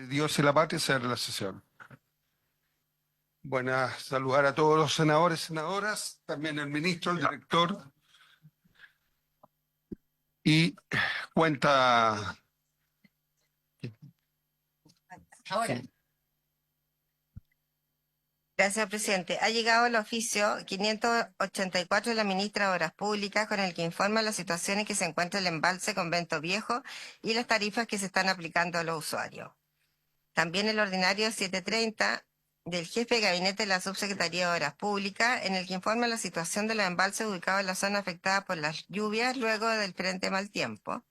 Dios y la patria, se abre la sesión. Buenas, saludar a todos los senadores, senadoras, también el ministro, el director y cuenta. Ahora. Gracias, presidente. Ha llegado el oficio 584 de la ministra de Obras Públicas con el que informa la situación en que se encuentra el embalse Convento Viejo y las tarifas que se están aplicando a los usuarios. También el ordinario 730 del jefe de gabinete de la Subsecretaría de Obras Públicas, en el que informa la situación de los embalses ubicados en la zona afectada por las lluvias luego del frente mal tiempo.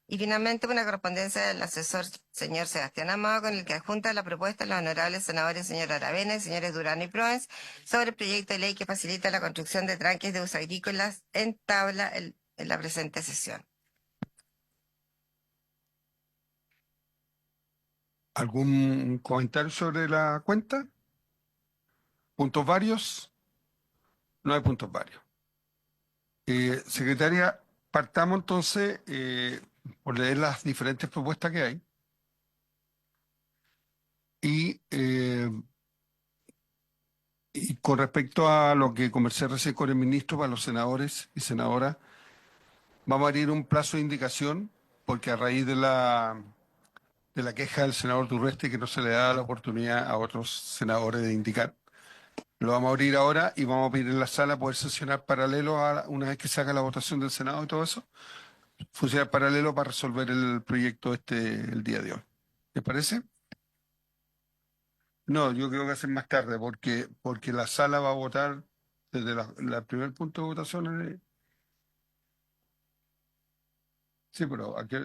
Y finalmente una correspondencia del asesor señor Sebastián Amado, con el que adjunta la propuesta de los honorables senadores señor Aravena y señores Durán y Proens sobre el proyecto de ley que facilita la construcción de tranques de uso agrícolas en tabla en la presente sesión. ¿Algún comentario sobre la cuenta? ¿Puntos varios? No hay puntos varios. Secretaria, partamos entonces por leer las diferentes propuestas que hay. Y con respecto a lo que conversé recién con el ministro, para los senadores y senadoras, vamos a abrir un plazo de indicación, porque a raíz de la queja del senador Durreste, que no se le da la oportunidad a otros senadores de indicar, lo vamos a abrir ahora y vamos a pedir en la sala poder sesionar paralelo una vez que se haga la votación del Senado y todo eso, funcionar paralelo para resolver el proyecto el día de hoy. ¿Les parece? No, yo creo que va a ser más tarde, porque la sala va a votar desde el primer punto de votación. Sí, pero aquí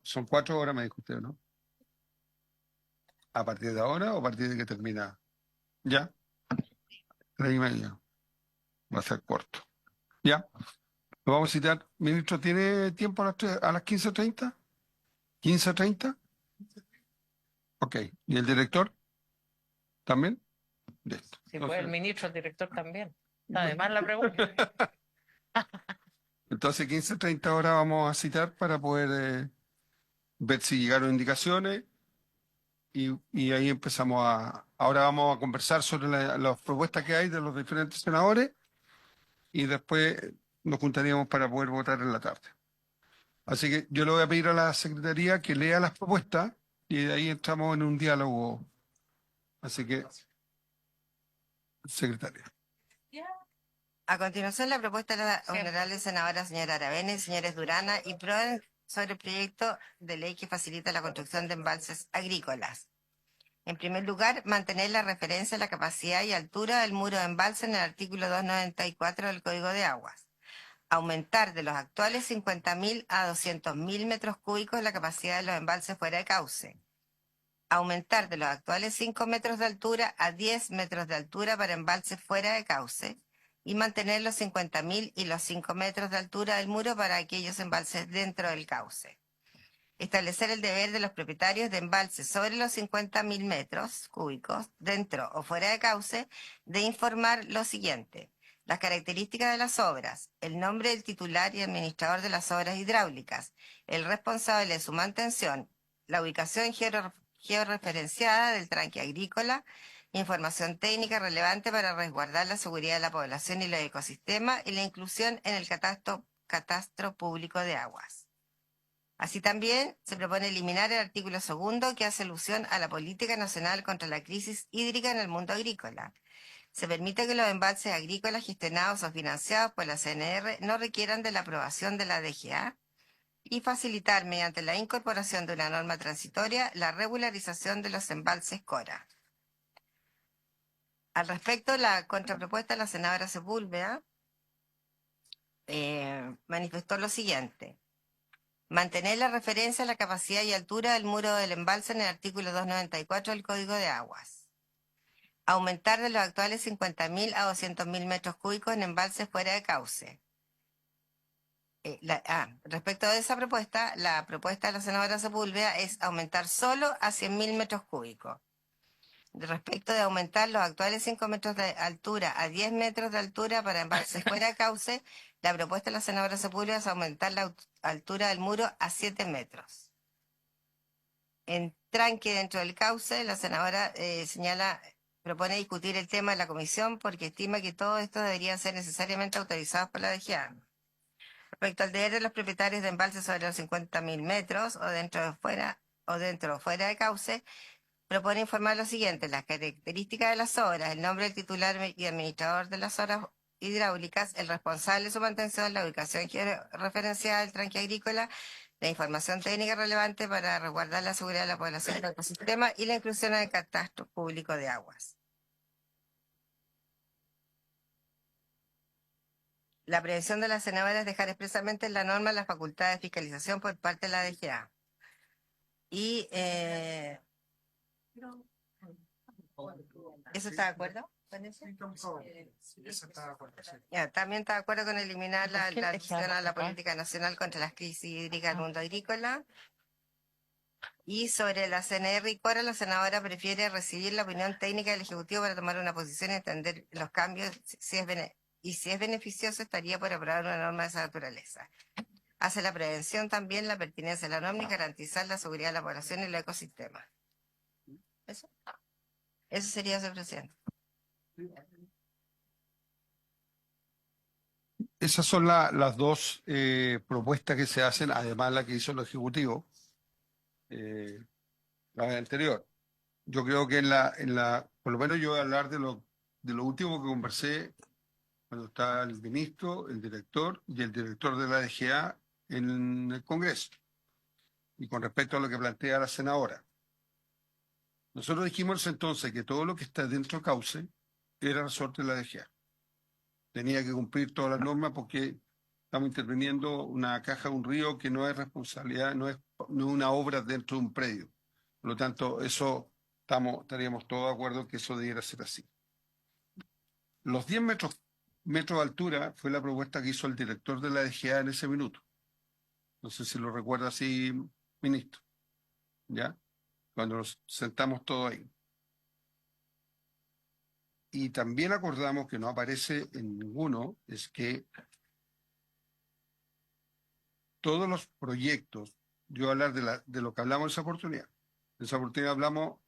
son 4 horas, me dijo usted, ¿no? ¿A partir de ahora o a partir de que termina? ¿Ya? 3:30. Va a ser corto. ¿Ya? Lo vamos a citar. Ministro, ¿tiene tiempo a las 15:30? ¿15:30? Ok. ¿Y el director? ¿También? Listo. Si fue el ministro, el director también. Además la pregunta. Entonces 15:30 horas vamos a citar para poder ver si llegaron indicaciones y ahí empezamos Ahora vamos a conversar sobre las propuestas que hay de los diferentes senadores y después nos juntaríamos para poder votar en la tarde. Así que yo le voy a pedir a la Secretaría que lea las propuestas y de ahí entramos en un diálogo. Así que, Secretaria. A continuación, la propuesta de la honorable senadora señora Aravena y señores Durana y Proens sobre el proyecto de ley que facilita la construcción de embalses agrícolas. En primer lugar, mantener la referencia a la capacidad y altura del muro de embalse en el artículo 294 del Código de Aguas. Aumentar de los actuales 50.000 a 200.000 metros cúbicos la capacidad de los embalses fuera de cauce. Aumentar de los actuales 5 metros de altura a 10 metros de altura para embalses fuera de cauce y mantener los 50.000 y los 5 metros de altura del muro para aquellos embalses dentro del cauce. Establecer el deber de los propietarios de embalses sobre los 50.000 metros cúbicos, dentro o fuera de cauce, de informar lo siguiente: las características de las obras, el nombre del titular y administrador de las obras hidráulicas, el responsable de su mantención, la ubicación georreferenciada del tranque agrícola, información técnica relevante para resguardar la seguridad de la población y los ecosistemas y la inclusión en el catastro público de aguas. Así también se propone eliminar el artículo 2 que hace alusión a la política nacional contra la crisis hídrica en el mundo agrícola. Se permite que los embalses agrícolas gestionados o financiados por la CNR no requieran de la aprobación de la DGA y facilitar mediante la incorporación de una norma transitoria la regularización de los embalses CORA. Al respecto, la contrapropuesta de la senadora Sepúlveda manifestó lo siguiente: mantener la referencia a la capacidad y altura del muro del embalse en el artículo 294 del Código de Aguas. Aumentar de los actuales 50.000 a 200.000 metros cúbicos en embalses fuera de cauce. Respecto de esa propuesta, la propuesta de la senadora Sepúlveda es aumentar solo a 100.000 metros cúbicos. Respecto de aumentar los actuales 5 metros de altura a 10 metros de altura para embalses fuera de cauce, la propuesta de la senadora Sepúlveda es aumentar la altura del muro a 7 metros. entranque dentro del cauce, la senadora propone discutir el tema en la comisión porque estima que todo esto debería ser necesariamente autorizado por la DGA. Respecto al deber de los propietarios de embalses sobre los 50.000 metros o dentro o fuera de cauce, propone informar lo siguiente: las características de las obras, el nombre del titular y administrador de las obras hidráulicas, el responsable de su mantención, la ubicación georreferenciada del tranque agrícola, la información técnica relevante para resguardar la seguridad de la población del ecosistema y la inclusión en el catastro público de aguas. La prevención de la senadora es dejar expresamente en la norma la facultad de fiscalización por parte de la DGA. Y ¿eso está de acuerdo con eso? Ya, también está de acuerdo con eliminar la adición a la política nacional contra las crisis hídricas del mundo agrícola. Y sobre la CNR y Cora, la senadora prefiere recibir la opinión técnica del Ejecutivo para tomar una posición y entender los cambios. Si es beneficioso, estaría por aprobar una norma de esa naturaleza. Hace la prevención también, la pertinencia de la norma y garantizar la seguridad de la población y el ecosistema. Eso sería, señor presidente. Esas son las dos propuestas que se hacen, además la que hizo el Ejecutivo, la anterior. Yo creo que por lo menos yo voy a hablar de lo último que conversé cuando estaba el ministro, el director y el director de la DGA en el Congreso. Y con respecto a lo que plantea la senadora. Nosotros dijimos entonces que todo lo que está dentro de cauce era resorte de la DGA. Tenía que cumplir todas las normas porque estamos interviniendo una caja, un río que no es responsabilidad, no es una obra dentro de un predio. Por lo tanto, estaríamos todos de acuerdo que eso debiera ser así. Los 10 metros de altura fue la propuesta que hizo el director de la DGA en ese minuto. No sé si lo recuerda así, ministro. ¿Ya? Cuando nos sentamos todos ahí. Y también acordamos que no aparece en ninguno, es que todos los proyectos, yo voy a hablar de lo que hablamos en esa oportunidad. En esa oportunidad hablamos,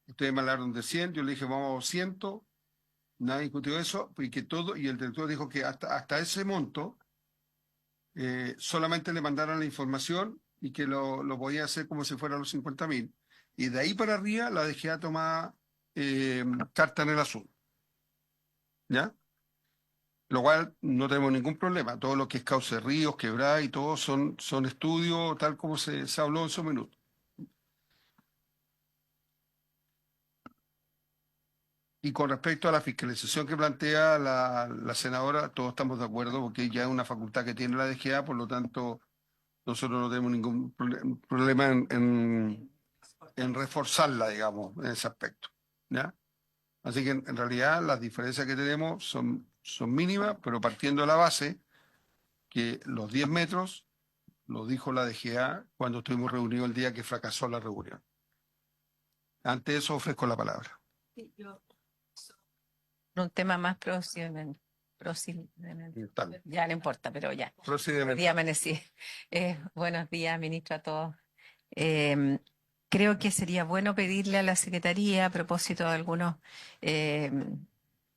ustedes me hablaron de 100, yo le dije vamos a 200, nadie discutió eso, y el director dijo que hasta ese monto solamente le mandaron la información y que lo podía hacer como si fueran los 50.000. Y de ahí para arriba la DGA tomaba carta en el asunto. ¿Ya? Lo cual no tenemos ningún problema. Todo lo que es cauce de ríos, quebradas y todo son estudios tal como se habló en su minuto. Y con respecto a la fiscalización que plantea la senadora, todos estamos de acuerdo porque ya es una facultad que tiene la DGA, por lo tanto nosotros no tenemos ningún problema en reforzarla, digamos, en ese aspecto. ¿Ya? Así que en realidad las diferencias que tenemos son mínimas, pero partiendo de la base que los 10 metros lo dijo la DGA cuando estuvimos reunidos el día que fracasó la reunión. Ante eso ofrezco la palabra. Un tema más procedimiento. Ya no importa, pero ya. Procedimiento. Día amanecí. Buenos días, ministro, a todos. Creo que sería bueno pedirle a la Secretaría, a propósito de algunos,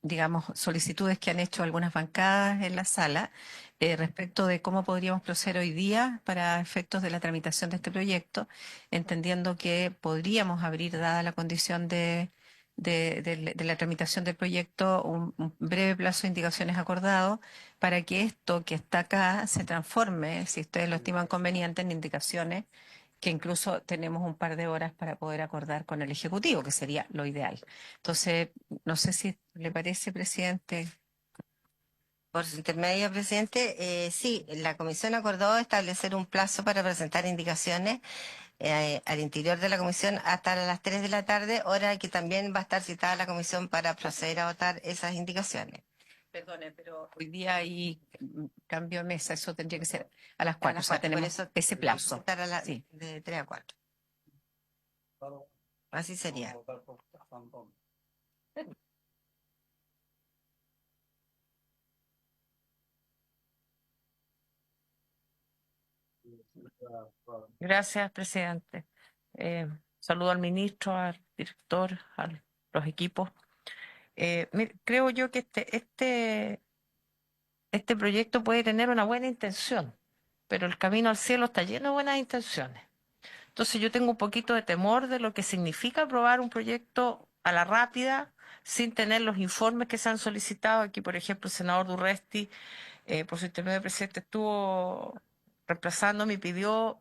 digamos, solicitudes que han hecho algunas bancadas en la sala, respecto de cómo podríamos proceder hoy día para efectos de la tramitación de este proyecto, entendiendo que podríamos abrir, dada la condición de la tramitación del proyecto, un breve plazo de indicaciones acordado para que esto que está acá se transforme, si ustedes lo estiman conveniente, en indicaciones que incluso tenemos un par de horas para poder acordar con el Ejecutivo, que sería lo ideal. Entonces, no sé si le parece, presidente. Por su intermedio, presidente, sí, la comisión acordó establecer un plazo para presentar indicaciones al interior de la comisión hasta las 3 de la tarde, hora que también va a estar citada la comisión para proceder a votar esas indicaciones. Perdone, pero hoy día hay cambio de mesa, eso tendría que ser a las 4, o sea, tenemos eso, ese plazo. Estar Sí. de 3 a 4. Así sería. Gracias, presidente. Saludo al ministro, al director, a los equipos. Creo yo que este proyecto puede tener una buena intención, pero el camino al cielo está lleno de buenas intenciones. Entonces yo tengo un poquito de temor de lo que significa aprobar un proyecto a la rápida sin tener los informes que se han solicitado. Aquí, por ejemplo, el senador Durresti, por su intermedio, presidente, estuvo reemplazándome y pidió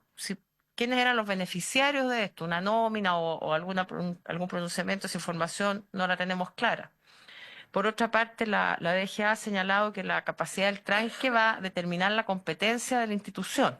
quiénes eran los beneficiarios de esto, una nómina o algún pronunciamiento. Esa información no la tenemos clara. Por otra parte, la DGA ha señalado que la capacidad del tranque va a determinar la competencia de la institución.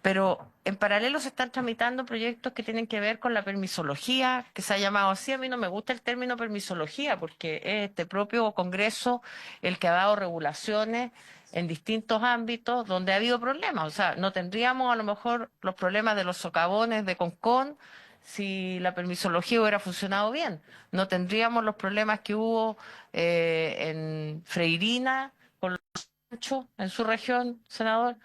Pero en paralelo se están tramitando proyectos que tienen que ver con la permisología, que se ha llamado así. A mí no me gusta el término permisología porque es este propio Congreso el que ha dado regulaciones en distintos ámbitos donde ha habido problemas. O sea, no tendríamos a lo mejor los problemas de los socavones de Concón si la permisología hubiera funcionado bien. No tendríamos los problemas que hubo en Freirina con los ranchos en su región, senador.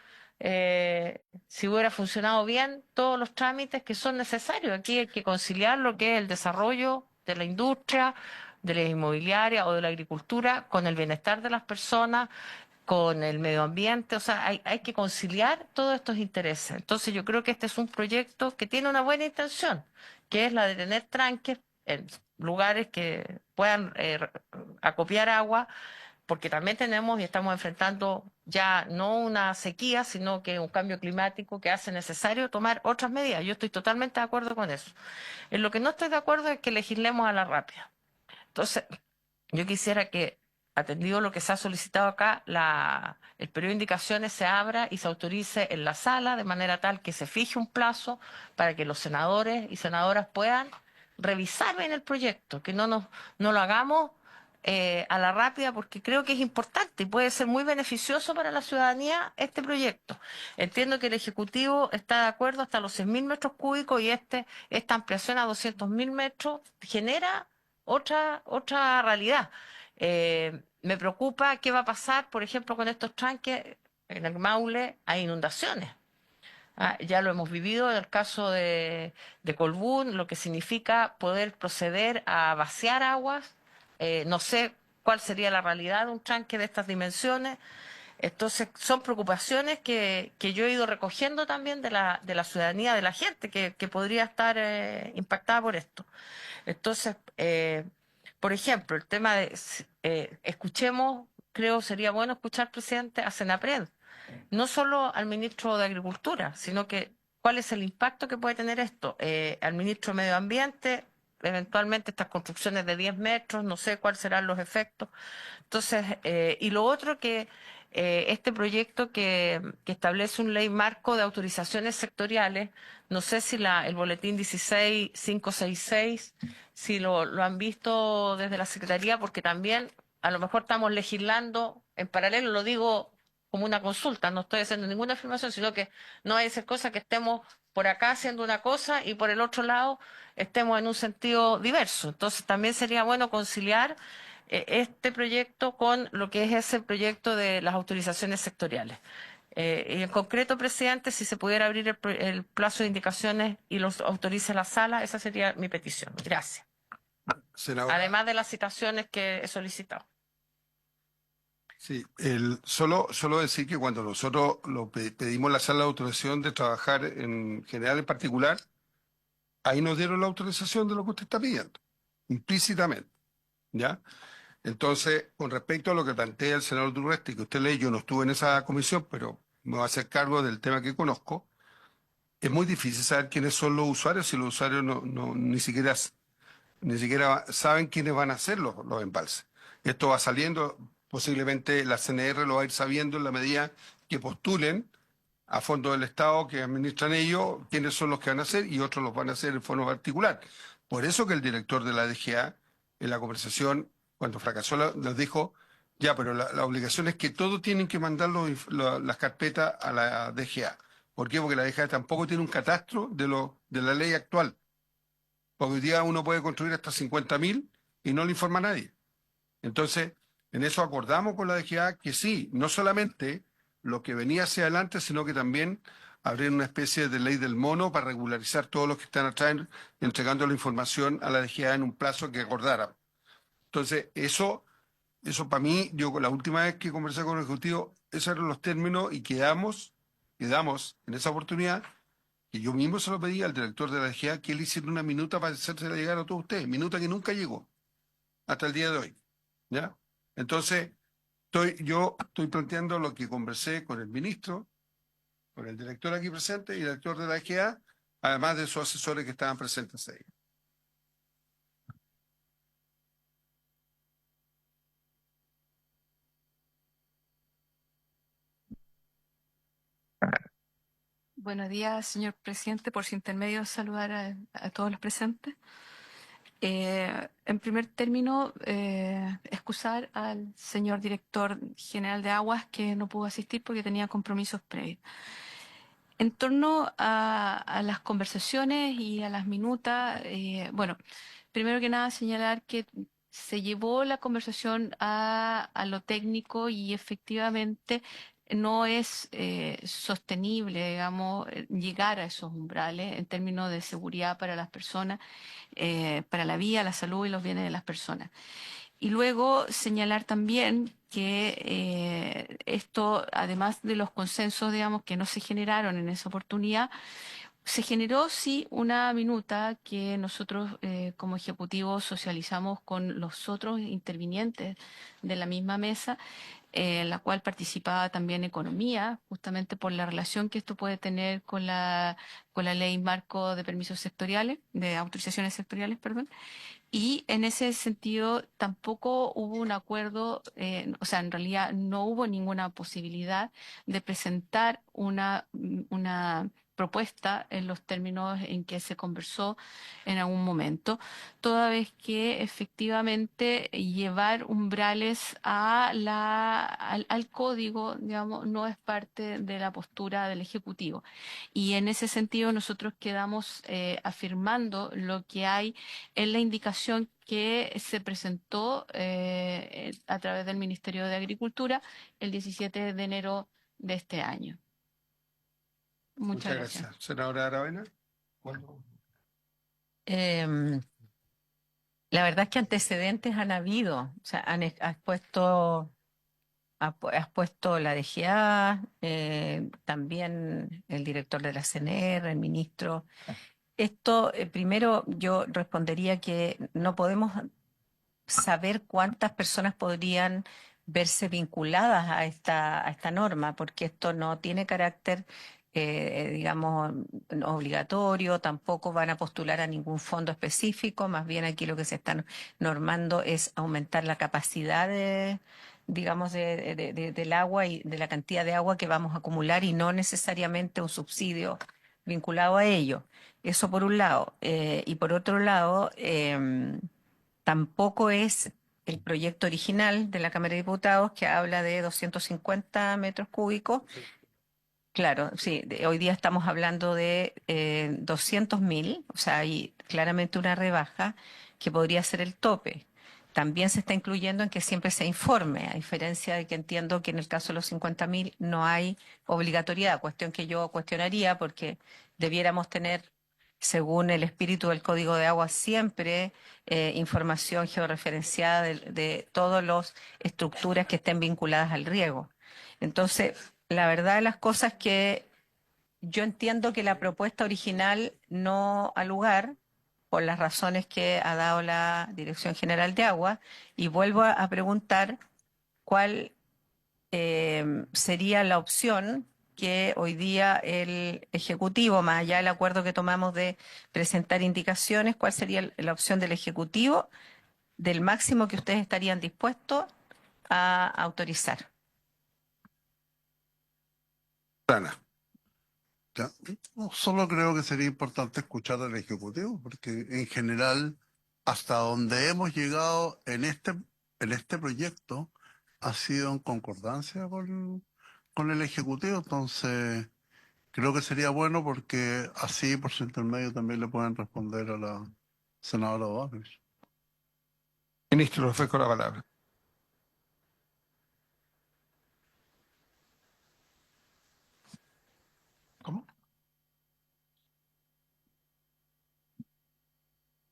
Si hubiera funcionado bien todos los trámites que son necesarios. Aquí hay que conciliar lo que es el desarrollo de la industria, de la inmobiliaria o de la agricultura con el bienestar de las personas, con el medio ambiente. O sea, hay que conciliar todos estos intereses. Entonces yo creo que este es un proyecto que tiene una buena intención, que es la de tener tranques en lugares que puedan acopiar agua, porque también tenemos y estamos enfrentando ya no una sequía, sino que un cambio climático que hace necesario tomar otras medidas. Yo estoy totalmente de acuerdo con eso. En lo que no estoy de acuerdo es que legislemos a la rápida. Entonces, yo quisiera que, atendido lo que se ha solicitado acá, el periodo de indicaciones se abra y se autorice en la sala de manera tal que se fije un plazo para que los senadores y senadoras puedan revisar bien el proyecto, que no lo hagamos a la rápida, porque creo que es importante y puede ser muy beneficioso para la ciudadanía este proyecto. Entiendo que el Ejecutivo está de acuerdo hasta los 6.000 metros cúbicos y esta ampliación a 200.000 metros genera otra realidad. Me preocupa qué va a pasar, por ejemplo, con estos tranques. En el Maule hay inundaciones. Ya lo hemos vivido en el caso de Colbún, lo que significa poder proceder a vaciar aguas. No sé cuál sería la realidad de un tranque de estas dimensiones. Entonces, son preocupaciones que yo he ido recogiendo también de la ciudadanía, de la gente que podría estar impactada por esto. Entonces, por ejemplo, el tema de, escuchemos, creo sería bueno escuchar, presidente, a Senapred, no solo al ministro de Agricultura, sino que cuál es el impacto que puede tener esto, al ministro de Medio Ambiente, eventualmente estas construcciones de 10 metros, no sé cuáles serán los efectos. Entonces, y lo otro que este proyecto que establece un ley marco de autorizaciones sectoriales, no sé si el boletín 16566, si lo han visto desde la Secretaría, porque también a lo mejor estamos legislando en paralelo, lo digo como una consulta, no estoy haciendo ninguna afirmación, sino que no hay ser cosa que estemos por acá haciendo una cosa y por el otro lado estemos en un sentido diverso. Entonces también sería bueno conciliar este proyecto con lo que es ese proyecto de las autorizaciones sectoriales. Y en concreto, presidente, si se pudiera abrir el plazo de indicaciones y los autorice la sala, esa sería mi petición. Gracias. Senadora. Además de las citaciones que he solicitado. Sí, solo decir que cuando nosotros pedimos la sala de autorización de trabajar en general en particular, ahí nos dieron la autorización de lo que usted está pidiendo, implícitamente, ¿ya? Entonces, con respecto a lo que plantea el senador Durresti, que usted lee, yo no estuve en esa comisión, pero me voy a hacer cargo del tema que conozco, es muy difícil saber quiénes son los usuarios si los usuarios ni siquiera saben quiénes van a ser los embalses. Esto va saliendo, posiblemente la CNR lo va a ir sabiendo en la medida que postulen a fondos del Estado que administran ellos, quiénes son los que van a hacer y otros los van a hacer en forma particular. Por eso que el director de la DGA, en la conversación, cuando fracasó, nos dijo, ya, pero la obligación es que todos tienen que mandar las carpetas a la DGA. ¿Por qué? Porque la DGA tampoco tiene un catastro de la ley actual. Porque hoy día uno puede construir hasta 50.000 y no le informa a nadie. Entonces, en eso acordamos con la DGA que sí, no solamente lo que venía hacia adelante, sino que también abrir una especie de ley del mono para regularizar todos los que están atrás, entregando la información a la DGA en un plazo que acordara. Entonces, eso para mí, yo la última vez que conversé con el Ejecutivo, esos eran los términos y quedamos en esa oportunidad, y yo mismo se lo pedí al director de la DGA que él hiciera una minuta para hacérsela llegar a todos ustedes, minuta que nunca llegó hasta el día de hoy. ¿Ya? Entonces, yo estoy planteando lo que conversé con el ministro, con el director aquí presente y el director de la DGA, además de sus asesores que estaban presentes ahí. Buenos días, señor presidente. Por su intermedio, saludar a todos los presentes. En primer término, excusar al señor director general de Aguas que no pudo asistir porque tenía compromisos previos. En torno a las conversaciones y a las minutas, bueno, primero que nada señalar que se llevó la conversación a lo técnico y efectivamente no es sostenible, digamos, llegar a esos umbrales en términos de seguridad para las personas, para la vida, la salud y los bienes de las personas. Y luego señalar también que esto, además de los consensos, digamos, que no se generaron en esa oportunidad, se generó sí una minuta que nosotros como ejecutivo socializamos con los otros intervinientes de la misma mesa, en la cual participaba también economía, justamente por la relación que esto puede tener con la ley marco de permisos sectoriales, de autorizaciones sectoriales, perdón. Y en ese sentido tampoco hubo un acuerdo, o sea, en realidad no hubo ninguna posibilidad de presentar una propuesta en los términos en que se conversó en algún momento, toda vez que efectivamente llevar umbrales al código, digamos, no es parte de la postura del Ejecutivo. Y en ese sentido nosotros quedamos afirmando lo que hay en la indicación que se presentó a través del Ministerio de Agricultura el 17 de enero de este año. Muchas gracias. Senadora Aravena. La verdad es que antecedentes han habido, o sea, has puesto la DGA, también el director de la CNR, el ministro. Esto, primero yo respondería que no podemos saber cuántas personas podrían verse vinculadas a esta norma, porque esto no tiene carácter, digamos, obligatorio, tampoco van a postular a ningún fondo específico, más bien aquí lo que se está normando es aumentar la capacidad digamos, del agua y de la cantidad de agua que vamos a acumular y no necesariamente un subsidio vinculado a ello. Eso por un lado. Y por otro lado, tampoco es el proyecto original de la Cámara de Diputados que habla de 250 metros cúbicos. Claro, sí, hoy día estamos hablando de 200.000, o sea, hay claramente una rebaja que podría ser el tope. También se está incluyendo en que siempre se informe, a diferencia de que entiendo que en el caso de los 50.000 no hay obligatoriedad, cuestión que yo cuestionaría porque debiéramos tener, según el espíritu del Código de Agua, siempre información georreferenciada de todas las estructuras que estén vinculadas al riego. Entonces, la verdad de las cosas es que yo entiendo que la propuesta original no ha lugar por las razones que ha dado la Dirección General de Agua y vuelvo a preguntar cuál sería la opción que hoy día el Ejecutivo, más allá del acuerdo que tomamos de presentar indicaciones, cuál sería la opción del Ejecutivo del máximo que ustedes estarían dispuestos a autorizar. Ana. Ya. No, solo creo que sería importante escuchar al Ejecutivo, porque en general, hasta donde hemos llegado en este proyecto, ha sido en concordancia con el Ejecutivo. Entonces, creo que sería bueno porque así, por su intermedio, también le pueden responder a la senadora Bárbara. Ministro, le ofrezco la palabra. ¿Cómo?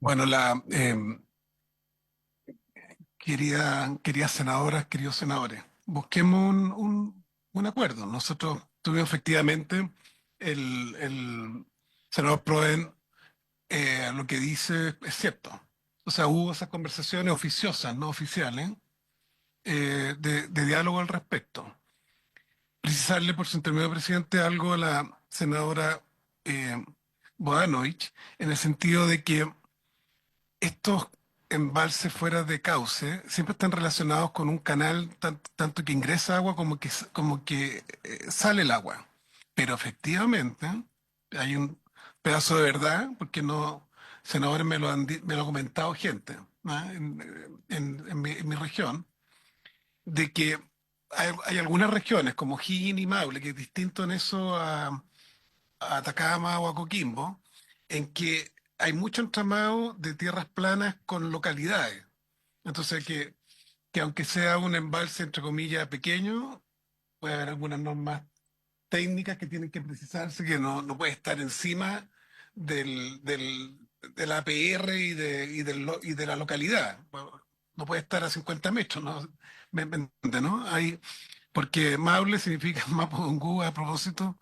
Bueno, queridas senadoras, queridos senadores, busquemos un acuerdo. Nosotros tuvimos efectivamente el senador Proen, lo que dice es cierto. O sea, hubo esas conversaciones oficiosas, no oficiales, de diálogo al respecto. Precisarle por su intermedio, presidente, algo a la senadora eh, Bodanovich, en el sentido de que estos embalses fuera de cauce siempre están relacionados con un canal tanto que ingresa agua como que sale el agua. Pero efectivamente hay un pedazo de verdad, porque no, senadores me lo ha comentado gente, ¿no? En mi región, de que hay algunas regiones como Higgins y Maule, que es distinto en eso a Atacama o a Coquimbo, en que hay mucho entramado de tierras planas con localidades. Entonces, que aunque sea un embalse, entre comillas, pequeño, puede haber algunas normas técnicas que tienen que precisarse, que no puede estar encima del APR y de la localidad. Bueno, no puede estar a 50 metros, ¿no? ¿Me entiende, no? Porque Maule significa Mapudungú, a propósito,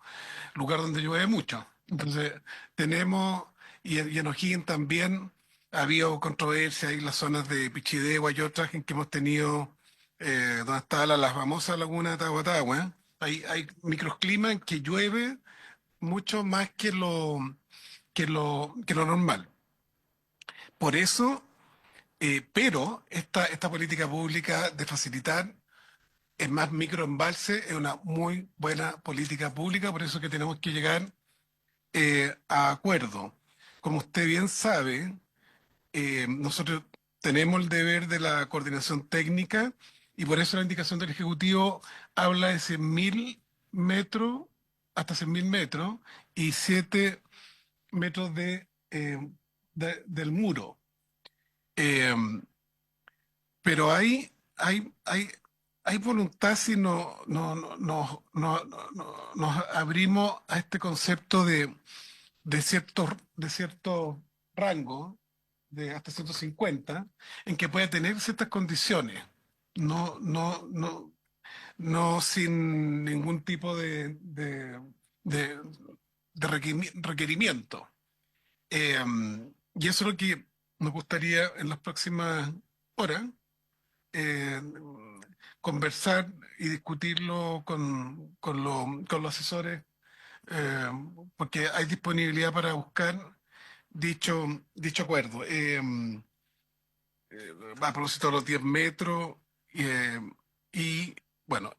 lugar donde llueve mucho. Entonces, tenemos, y en O'Higgins también ha habido controversia en las zonas de Pichidegua y otras en que hemos tenido, donde está la famosa laguna de Tahuatahua. Hay microclimas en que llueve mucho más que lo normal. Por eso, pero esta política pública de facilitar es más microembalse, es una muy buena política pública, por eso que tenemos que llegar a acuerdo. Como usted bien sabe, nosotros tenemos el deber de la coordinación técnica y por eso la indicación del Ejecutivo habla de 100.000 metros, hasta 100.000 metros y 7 metros del muro. Eh, pero hay voluntad si nos abrimos a este concepto de cierto rango, de hasta 150, en que puede tener ciertas condiciones, no, no, no, no sin ningún tipo de- de requerimiento. Eh, y eso es lo que nos gustaría en las próximas horas eh, conversar y discutirlo con los asesores, eh, porque hay disponibilidad para buscar dicho acuerdo. A propósito de los 10 metros, y bueno,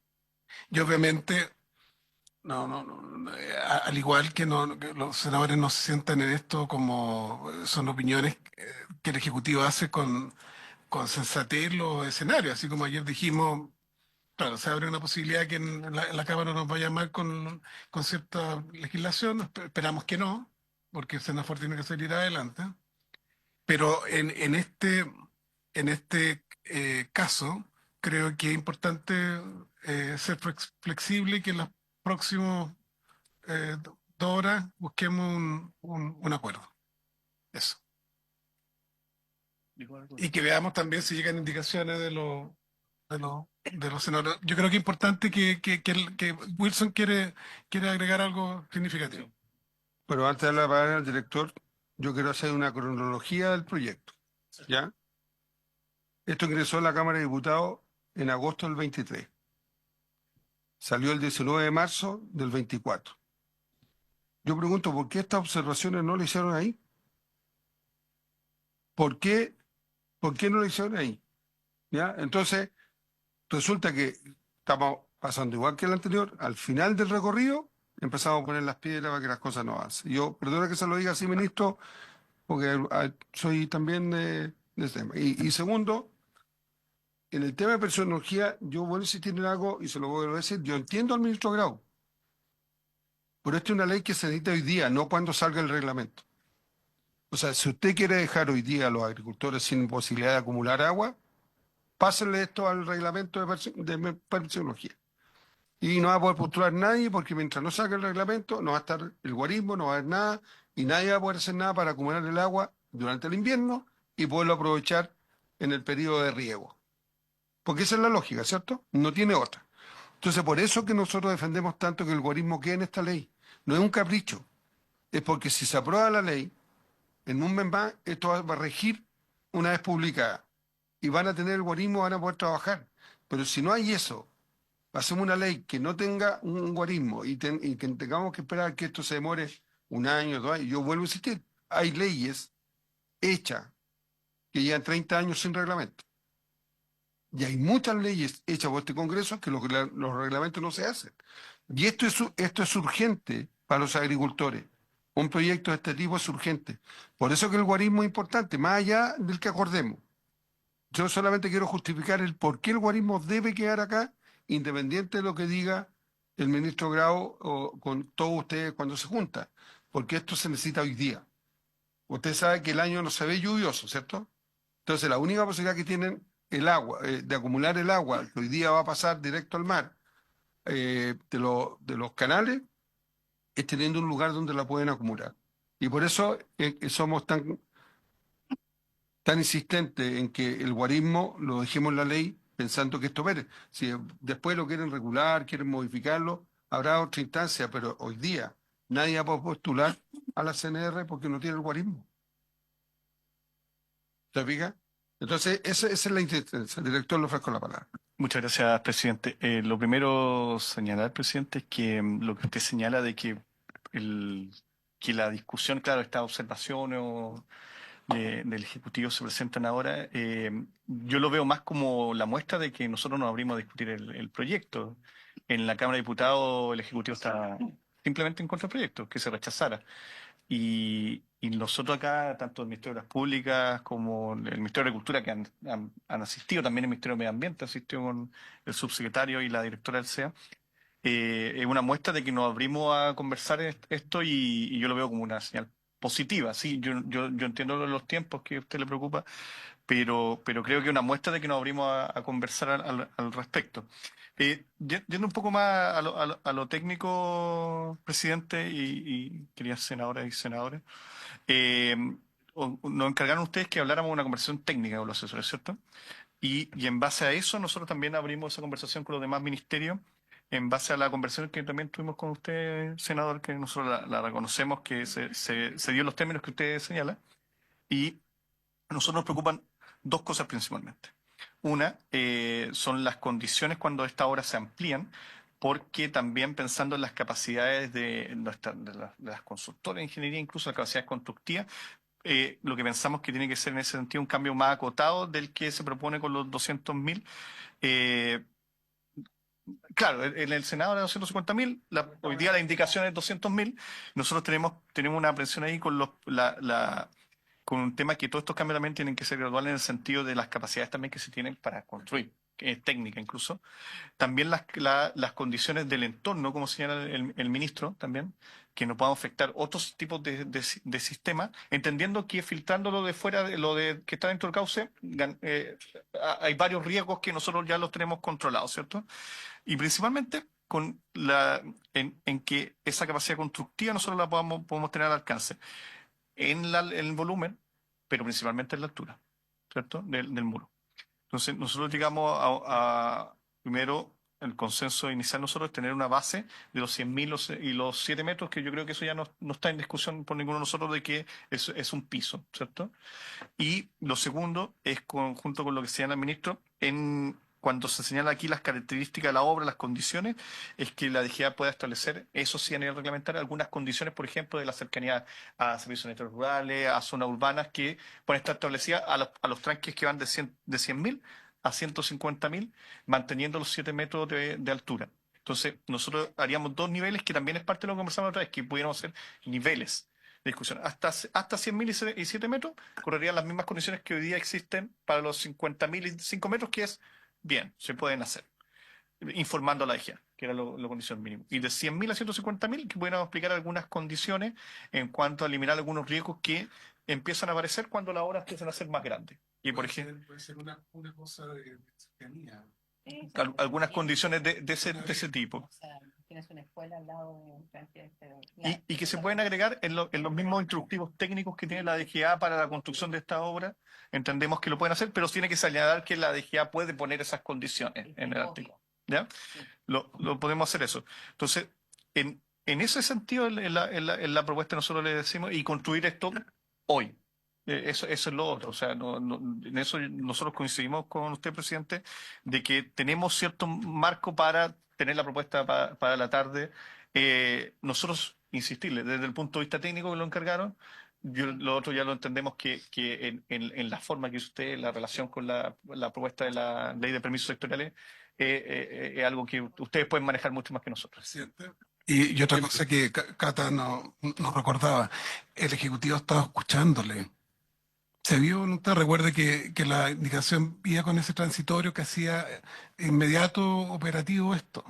y obviamente, al igual que, que los senadores no se sientan en esto como son opiniones que el Ejecutivo hace con sensatez los escenarios, así como ayer dijimos. Claro, se abre una posibilidad que en la Cámara nos vaya mal con cierta legislación, esperamos que no, porque el Senafort tiene que salir adelante. Pero en este caso, creo que es importante ser flexible y que en las próximas 2 horas busquemos un acuerdo. Eso. Y que veamos también si llegan indicaciones de los senadores. Yo creo que es importante que Wilson quiere agregar algo significativo. Pero antes de darle la palabra al director, yo quiero hacer una cronología del proyecto. ¿Ya? Esto ingresó a la Cámara de Diputados en agosto del 23. Salió el 19 de marzo del 24. Yo pregunto, ¿por qué estas observaciones no le hicieron ahí? ¿Por qué no lo hicieron ahí? ¿Ya? Entonces, resulta que estamos pasando igual que el anterior, al final del recorrido empezamos a poner las piedras para que las cosas no avancen. Yo, perdona que se lo diga así, ministro, porque soy también de ese tema. Y segundo, en el tema de personología, yo vuelvo a insistir en algo y se lo voy a decir, yo entiendo al ministro Grau, pero esta es una ley que se necesita hoy día, no cuando salga el reglamento. O sea, si usted quiere dejar hoy día a los agricultores sin posibilidad de acumular agua, pásenle esto al reglamento de permisología. Y no va a poder postular nadie porque mientras no salga el reglamento no va a estar el guarismo, no va a haber nada y nadie va a poder hacer nada para acumular el agua durante el invierno y poderlo aprovechar en el periodo de riego. Porque esa es la lógica, ¿cierto? No tiene otra. Entonces, por eso que nosotros defendemos tanto que el guarismo quede en esta ley. No es un capricho, es porque si se aprueba la ley, en un mes más, esto va a regir una vez publicada. Y van a tener el guarismo, van a poder trabajar. Pero si no hay eso, hacemos una ley que no tenga un guarismo y que tengamos que esperar que esto se demore un año, 2 años. Yo vuelvo a insistir, hay leyes hechas que llevan 30 años sin reglamento. Y hay muchas leyes hechas por este Congreso que los reglamentos no se hacen. Y esto es urgente para los agricultores. Un proyecto de este tipo es urgente. Por eso que el guarismo es importante, más allá del que acordemos. Yo solamente quiero justificar el por qué el guarismo debe quedar acá, independiente de lo que diga el ministro Grau o con todos ustedes cuando se junta. Porque esto se necesita hoy día. Usted sabe que el año no se ve lluvioso, ¿cierto? Entonces, la única posibilidad que tienen el agua, de acumular el agua, que hoy día va a pasar directo al mar, de los canales, es teniendo un lugar donde la pueden acumular. Y por eso somos tan insistentes en que el guarismo lo dejemos en la ley pensando que esto opere. Si después lo quieren regular, quieren modificarlo, habrá otra instancia, pero hoy día nadie va a postular a la CNR porque no tiene el guarismo. ¿Se fija? Entonces, esa es la insistencia. El director le ofrezco la palabra. Muchas gracias, presidente. Lo primero señalar, presidente, es que lo que usted señala de que que la discusión, claro, estas observaciones del Ejecutivo se presentan ahora, yo lo veo más como la muestra de que nosotros nos abrimos a discutir el proyecto. En la Cámara de Diputados el Ejecutivo está simplemente en contra del proyecto, que se rechazara. Y nosotros acá, tanto el Ministerio de Obras Públicas como el Ministerio de Agricultura, que han asistido, también el Ministerio de Medio Ambiente asistió con el subsecretario y la directora del SEA, es una muestra de que nos abrimos a conversar esto y yo lo veo como una señal positiva. Sí, yo entiendo los tiempos que a usted le preocupa, pero creo que es una muestra de que nos abrimos a conversar al respecto. Yendo un poco más a lo técnico, presidente y queridas senadoras y senadores, eh, nos encargaron ustedes que habláramos de una conversación técnica con los asesores, ¿cierto? Y en base a eso, nosotros también abrimos esa conversación con los demás ministerios, en base a la conversación que también tuvimos con usted, senador, que nosotros la reconocemos, que se dio en los términos que usted señala, y a nosotros nos preocupan dos cosas principalmente. Una, son las condiciones cuando estas obras se amplían, porque también pensando en las capacidades de las consultoras de ingeniería, incluso las capacidades constructivas, lo que pensamos que tiene que ser en ese sentido un cambio más acotado del que se propone con los 200.000. Claro, en el Senado era 250.000, hoy día la indicación es 200.000. Nosotros tenemos una presión ahí con un tema que todos estos cambios también tienen que ser graduales en el sentido de las capacidades también que se tienen para construir, que es técnica incluso. También las condiciones del entorno, como señala el ministro también, que no puedan afectar otros tipos de sistemas, entendiendo que filtrándolo de fuera, que está dentro del cauce, hay varios riesgos que nosotros ya los tenemos controlados, ¿cierto? Y principalmente en que esa capacidad constructiva nosotros la podemos tener al alcance en el volumen, pero principalmente en la altura, ¿cierto? Del muro. Entonces, nosotros llegamos primero, el consenso inicial nosotros es tener una base de los 100.000 y los 7 metros, que yo creo que eso ya no está en discusión por ninguno de nosotros de que es un piso, ¿cierto? Y lo segundo es, junto con lo que señala el ministro, cuando se señala aquí las características de la obra, las condiciones, es que la DGA pueda establecer, eso sí a nivel reglamentario, algunas condiciones, por ejemplo, de la cercanía a servicios sanitarios rurales, a zonas urbanas, que pueden estar establecidas a los tranques que van de 100.000 a 150.000, manteniendo los 7 metros de altura. Entonces, nosotros haríamos dos niveles, que también es parte de lo que conversamos otra vez, que pudiéramos hacer niveles de discusión. Hasta 100.000 y 7 metros correrían las mismas condiciones que hoy día existen para los 50.000 y 5 metros, que es bien, se pueden hacer, informando a la DGA, que era la condición mínima. Y de 100.000 a 150.000, que pudiéramos aplicar algunas condiciones en cuanto a eliminar algunos riesgos que empiezan a aparecer cuando las obras empiezan a ser más grandes. Y por ejemplo, puede ser una cosa de cercanía. algunas condiciones de ese tipo. Tienes una escuela al lado Y que se pueden agregar en los mismos instructivos técnicos que tiene la DGA para la construcción de esta obra. Entendemos que lo pueden hacer, pero tiene que señalar que la DGA puede poner esas condiciones en el artículo. ¿Ya? Lo podemos hacer eso. Entonces, en ese sentido, en la propuesta nosotros le decimos, y construir esto hoy. Eso es lo otro. O sea, en eso nosotros coincidimos con usted, presidente, de que tenemos cierto marco para tener la propuesta para la tarde. Nosotros, insistirle, desde el punto de vista técnico que lo encargaron, lo otro ya lo entendemos que en la forma que hizo usted, la relación con la propuesta de la ley de permisos sectoriales, es algo que ustedes pueden manejar mucho más que nosotros. Presidente. Y otra cosa que Cata no recordaba, el Ejecutivo estaba escuchándole. Se vio, ¿no te recuerde que la indicación iba con ese transitorio que hacía inmediato operativo esto?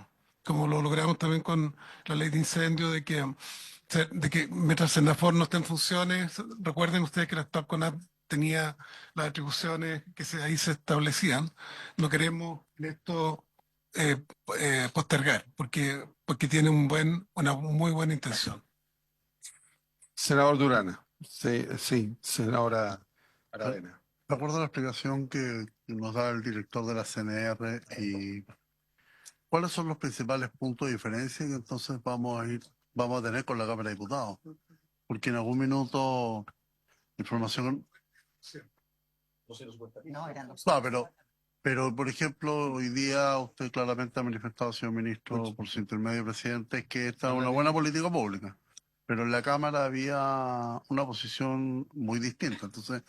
Como lo logramos también con la ley de incendio, de que mientras Senafor no esté en funciones, recuerden ustedes que la actual CONAP tenía las atribuciones que ahí se establecían. No queremos esto postergar, porque tiene una muy buena intención. Senador Durana. Sí, senadora Aravena. De acuerdo a la explicación que nos da el director de la CNR y cuáles son los principales puntos de diferencia que entonces vamos a tener con la Cámara de Diputados. Porque en algún minuto información. No, eran dos. No, pero por ejemplo, hoy día usted claramente ha manifestado, señor ministro, por su intermedio, presidente, que esta es una buena política pública. Pero en la Cámara había una posición muy distinta. Entonces,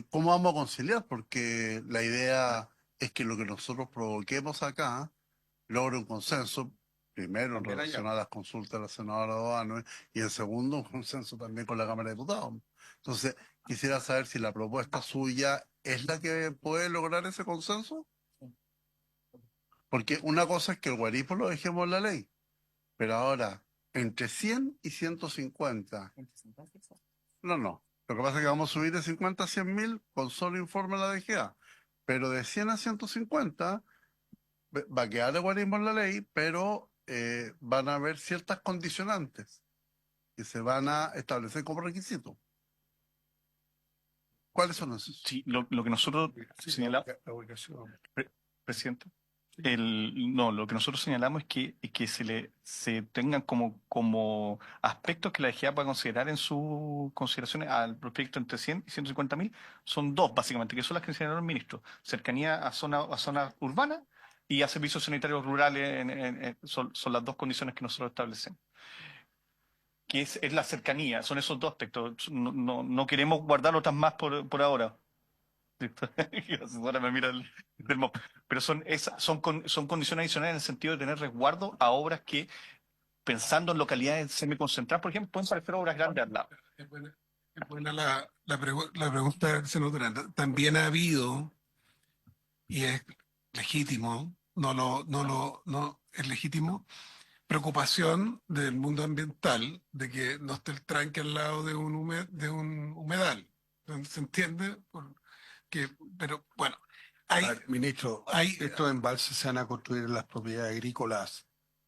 ¿cómo vamos a conciliar? Porque la idea es que lo que nosotros provoquemos acá logre un consenso, primero en relación a las consultas de la senadora Doano y en segundo un consenso también con la Cámara de Diputados. Entonces, quisiera saber si la propuesta suya es la que puede lograr ese consenso. Porque una cosa es que el guarismo lo dejemos en la ley, pero ahora, entre 100 y 150. No. Lo que pasa es que vamos a subir de 50 a 100.000 con solo informe de la DGA. Pero de 100 a 150 va a quedar el guarismo en la ley, pero van a haber ciertas condicionantes que se van a establecer como requisito. ¿Cuáles son esos? Sí, lo que nosotros señalamos, presidente, lo que nosotros señalamos es que se tengan como aspectos que la DGA pueda considerar en sus consideraciones al proyecto entre 100 y 150.000, son dos básicamente, que son las que señaló el ministro: cercanía a zonas urbanas y a servicios sanitarios rurales. Son las dos condiciones que nosotros establecemos. Que es la cercanía, son esos dos aspectos. No queremos guardar otras más por ahora. La señora me mira pero son condiciones adicionales en el sentido de tener resguardo a obras que, pensando en localidades semiconcentradas, por ejemplo, pueden parecer obras grandes al lado. Es buena la pregunta del senador Durán. También ha habido, y es legítimo, es legítimo, preocupación del mundo ambiental de que no esté el tranque al lado de un humedal. ¿Se entiende? Pero bueno, A ver, ministro, estos embalses se van a construir en las propiedades agrícolas.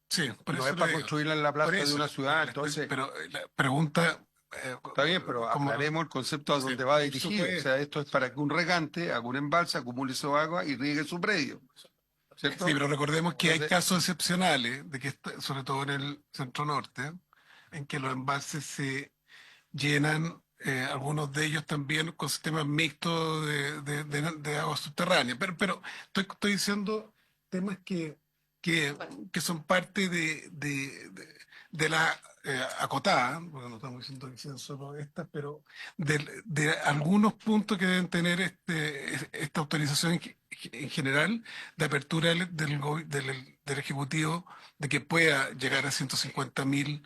Sí, por No eso es para le digo. construirla en la plaza Por de eso, una ciudad, pero entonces... la pregunta... Está bien, pero aclaremos el concepto a Sí, dónde va por dirigido. supuesto. O sea, esto es para que un regante haga un embalse, acumule su agua y riegue su predio. ¿Cierto? Sí, pero recordemos que hay Entonces- casos excepcionales, de que sobre todo en el centro norte, en que los embalses se llenan, algunos de ellos también con sistemas mixtos de agua subterránea. Pero estoy diciendo temas que son parte de la acotada, porque no estamos diciendo que sean solo estas, pero de algunos puntos que deben tener esta autorización en general de apertura del Ejecutivo, de que pueda llegar a 150.000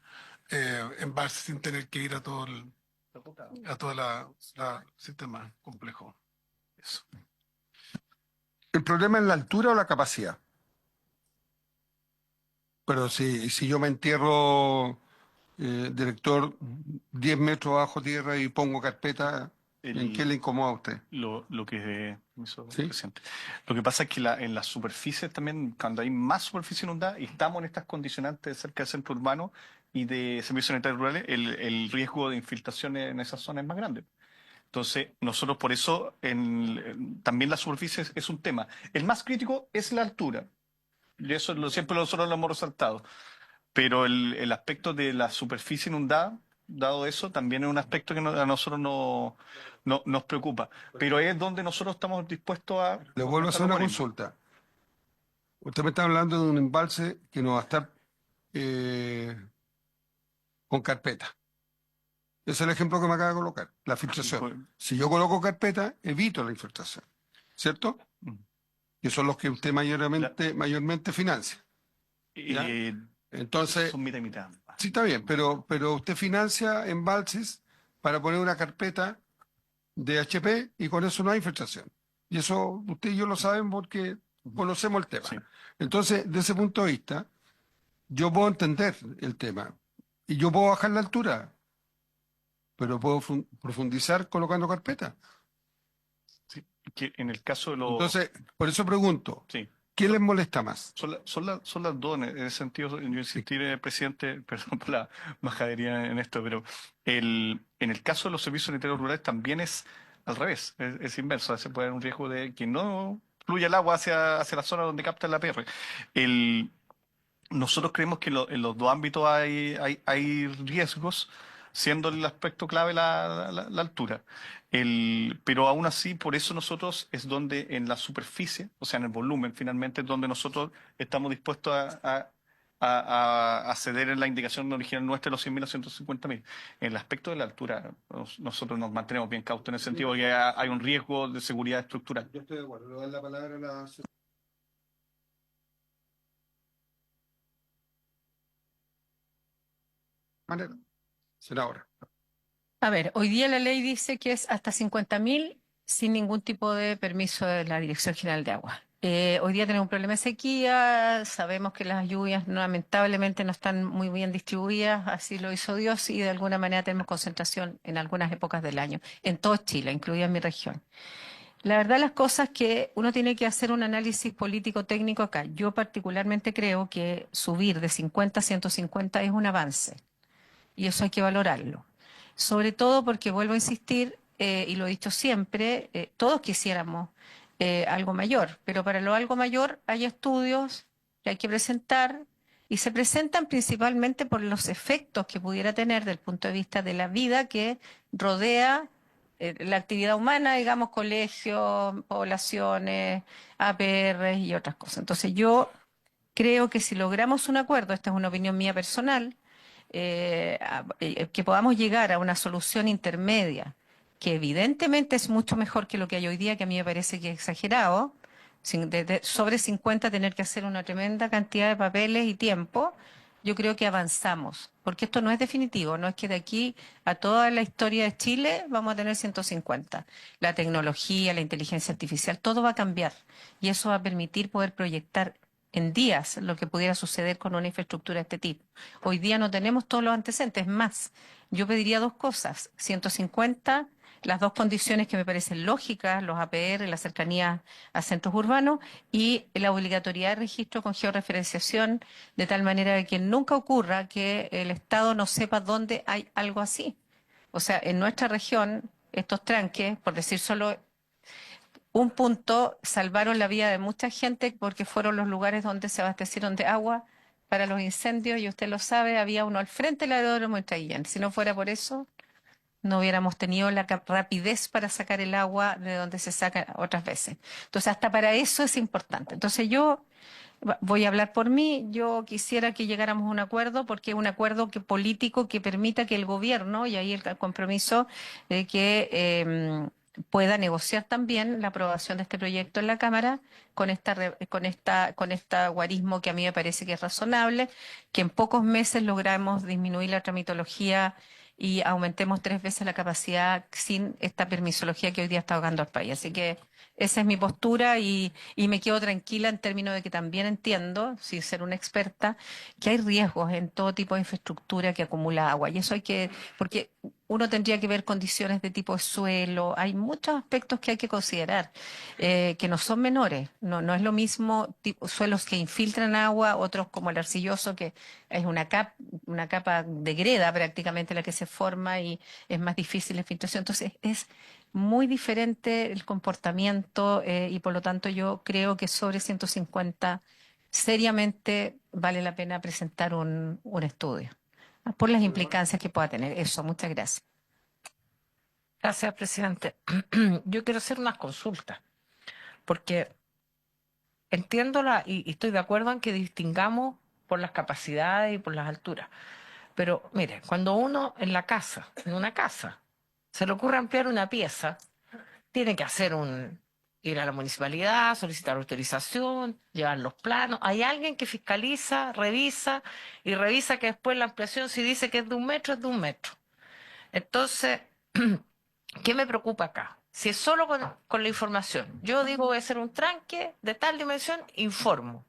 embalses sin tener que ir a todo el sistema complejo. Eso. ¿El problema es la altura o la capacidad? Pero si yo me entierro, director, 10 metros bajo tierra y pongo carpeta, ¿En qué le incomoda a usted? Lo que permiso, ¿Sí? presidente. Lo que pasa es que en las superficies también, cuando hay más superficie inundada y estamos en estas condicionantes cerca del centro urbano y de servicios sanitarios rurales, el riesgo de infiltraciones en esas zonas es más grande. Entonces, nosotros por eso también la superficie es un tema. El más crítico es la altura. Y eso siempre nosotros lo hemos resaltado. Pero el aspecto de la superficie inundada, dado eso, también es un aspecto que a nosotros nos preocupa. Pero es donde nosotros estamos dispuestos a Le vuelvo a hacer una por ello. consulta. Usted me está hablando de un embalse que no va a estar eh, con carpeta. Ese es el ejemplo que me acaba de colocar, la filtración. Pues, Si yo coloco carpeta, evito la infiltración, ¿cierto? mm. Que son los que usted mayormente financia. ¿Ya? Entonces, Son mitad y mitad. sí está bien, pero usted financia embalses para poner una carpeta de HP y con eso no hay infiltración. Y eso usted y yo lo saben porque conocemos el tema. Sí. Entonces, de ese punto de vista, yo puedo entender el tema y yo puedo bajar la altura, pero puedo profundizar colocando carpeta. Sí. Que en el caso de los... Entonces, por eso pregunto, Sí. ¿qué les molesta más? Son las dos, en ese sentido, yo insistiré, presidente, perdón por la majadería en esto, pero en el caso de los servicios sanitarios rurales también es al revés, es inverso, se puede haber un riesgo de que no fluya el agua hacia la zona donde capta el APR. Nosotros creemos que en los dos ámbitos hay riesgos, siendo el aspecto clave la altura. Pero aún así, por eso nosotros es donde en la superficie, o sea, en el volumen, finalmente, es donde nosotros estamos dispuestos a ceder en la indicación original nuestra de los 100.000 a 150.000. En el aspecto de la altura, nosotros nos mantenemos bien cautos en el sentido de que hay un riesgo de seguridad estructural. Yo estoy de acuerdo, le doy la palabra a la... manera. Senadora. A ver, hoy día la ley dice que es hasta 50.000 sin ningún tipo de permiso de la Dirección General de Agua. Hoy día tenemos un problema de sequía, sabemos que las lluvias lamentablemente no están muy bien distribuidas, así lo hizo Dios, y de alguna manera tenemos concentración en algunas épocas del año, en todo Chile, incluida mi región. La verdad, las cosas que uno tiene que hacer un análisis político-técnico acá. Yo particularmente creo que subir de 50 a 150 es un avance y eso hay que valorarlo. Sobre todo porque, vuelvo a insistir, y lo he dicho siempre, todos quisiéramos algo mayor, pero para lo algo mayor hay estudios que hay que presentar y se presentan principalmente por los efectos que pudiera tener desde el punto de vista de la vida que rodea la actividad humana, digamos, colegios, poblaciones, APR y otras cosas. Entonces yo creo que si logramos un acuerdo, esta es una opinión mía personal, que podamos llegar a una solución intermedia, que evidentemente es mucho mejor que lo que hay hoy día, que a mí me parece que es exagerado, sobre 50 tener que hacer una tremenda cantidad de papeles y tiempo. Yo creo que avanzamos, porque esto no es definitivo, no es que de aquí a toda la historia de Chile vamos a tener 150. La tecnología, la inteligencia artificial, todo va a cambiar y eso va a permitir poder proyectar en días lo que pudiera suceder con una infraestructura de este tipo. Hoy día no tenemos todos los antecedentes, más, yo pediría dos cosas, 150, las dos condiciones que me parecen lógicas, los APR, la cercanía a centros urbanos y la obligatoriedad de registro con georreferenciación, de tal manera de que nunca ocurra que el Estado no sepa dónde hay algo así. O sea, en nuestra región, estos tranques, por decir solo un punto, salvaron la vida de mucha gente porque fueron los lugares donde se abastecieron de agua para los incendios y usted lo sabe, había uno al frente del aeródromo de Traillén. Si no fuera por eso, no hubiéramos tenido la rapidez para sacar el agua de donde se saca otras veces. Entonces, hasta para eso es importante. Entonces, yo voy a hablar por mí, yo quisiera que llegáramos a un acuerdo, porque es un acuerdo político que permita que el gobierno, y ahí el compromiso de que pueda negociar también la aprobación de este proyecto en la Cámara con esta guarismo que a mí me parece que es razonable, que en pocos meses logramos disminuir la tramitología y aumentemos 3 veces la capacidad sin esta permisología que hoy día está ahogando al país. Así que esa es mi postura y me quedo tranquila en términos de que también entiendo, sin ser una experta, que hay riesgos en todo tipo de infraestructura que acumula agua. Y eso hay que, porque uno tendría que ver condiciones de tipo de suelo. Hay muchos aspectos que hay que considerar, que no son menores. No es lo mismo suelos que infiltran agua, otros como el arcilloso, que es una capa de greda prácticamente la que se forma y es más difícil la filtración. Entonces es muy diferente el comportamiento y por lo tanto yo creo que sobre 150 seriamente vale la pena presentar un estudio por las implicancias que pueda tener. Eso, muchas gracias. Gracias, presidente. Yo quiero hacer unas consultas, porque entiendo y estoy de acuerdo en que distingamos por las capacidades y por las alturas. Pero mire, cuando uno en una casa, se le ocurre ampliar una pieza, tiene que ir a la municipalidad, solicitar autorización, llevar los planos. Hay alguien que fiscaliza, revisa y revisa que después la ampliación, si dice que es de 1 metro, es de 1 metro. Entonces, ¿qué me preocupa acá? Si es solo con la información, yo digo voy a hacer un tranque de tal dimensión, informo.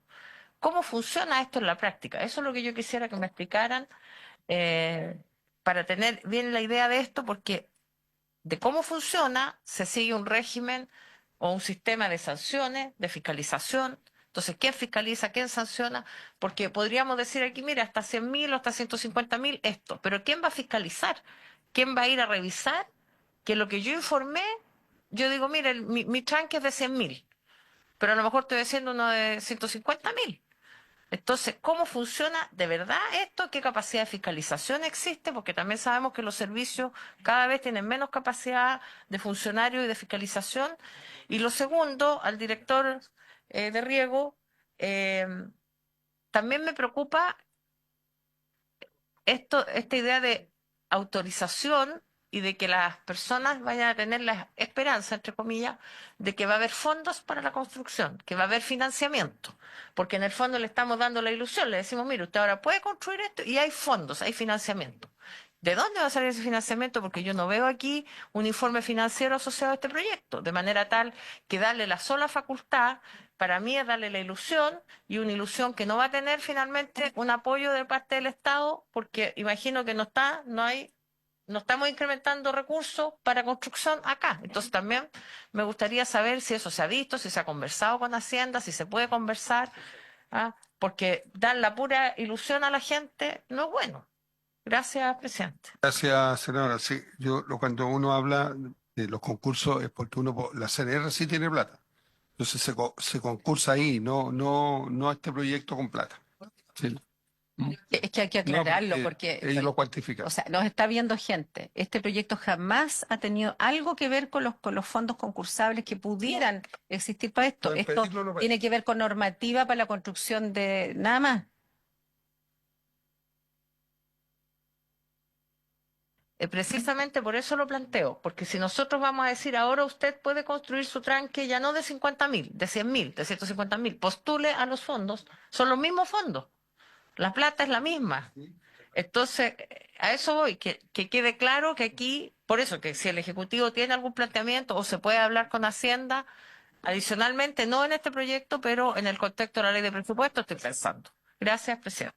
¿Cómo funciona esto en la práctica? Eso es lo que yo quisiera que me explicaran para tener bien la idea de esto, porque de cómo funciona se sigue un régimen o un sistema de sanciones, de fiscalización. Entonces, ¿quién fiscaliza? ¿Quién sanciona? Porque podríamos decir aquí, mira, hasta 100.000 o hasta 150.000 esto, pero ¿quién va a fiscalizar? ¿Quién va a ir a revisar que lo que yo informé, yo digo, mire, mi tranque es de 100.000, pero a lo mejor estoy haciendo uno de 150.000? Entonces, ¿cómo funciona de verdad esto? ¿Qué capacidad de fiscalización existe? Porque también sabemos que los servicios cada vez tienen menos capacidad de funcionario y de fiscalización. Y lo segundo, al director de riego, eh, también me preocupa esta idea de autorización y de que las personas vayan a tener la esperanza, entre comillas, de que va a haber fondos para la construcción, que va a haber financiamiento, porque en el fondo le estamos dando la ilusión, le decimos, mire, usted ahora puede construir esto y hay fondos, hay financiamiento. ¿De dónde va a salir ese financiamiento? Porque yo no veo aquí un informe financiero asociado a este proyecto, de manera tal que darle la sola facultad, para mí es darle la ilusión, y una ilusión que no va a tener finalmente un apoyo de parte del Estado, porque imagino que no estamos incrementando recursos para construcción acá. Entonces también me gustaría saber si eso se ha visto, si se ha conversado con Hacienda, si se puede conversar, ¿ah? Porque dar la pura ilusión a la gente no es bueno. Gracias, presidente. Gracias, senadora. Sí, cuando uno habla de los concursos es porque la CNR sí tiene plata. Entonces se concursa ahí, no este proyecto con plata. Sí. Es que hay que No, aclararlo porque porque, ellos lo cuantifican. o sea, nos está viendo gente. Este proyecto jamás ha tenido algo que ver con los fondos concursables que pudieran existir para esto. Pueden Esto pedirlo o no pedirlo. tiene que ver con normativa para la construcción de nada más. Precisamente por eso lo planteo, porque si nosotros vamos a decir ahora usted puede construir su tranque ya no de 50.000, de 100.000, de 150.000, postule a los fondos, son los mismos fondos, la plata es la misma. Entonces, a eso voy, que quede claro que aquí, por eso que si el Ejecutivo tiene algún planteamiento o se puede hablar con Hacienda, adicionalmente, no en este proyecto, pero en el contexto de la ley de presupuesto estoy pensando. Gracias, presidente.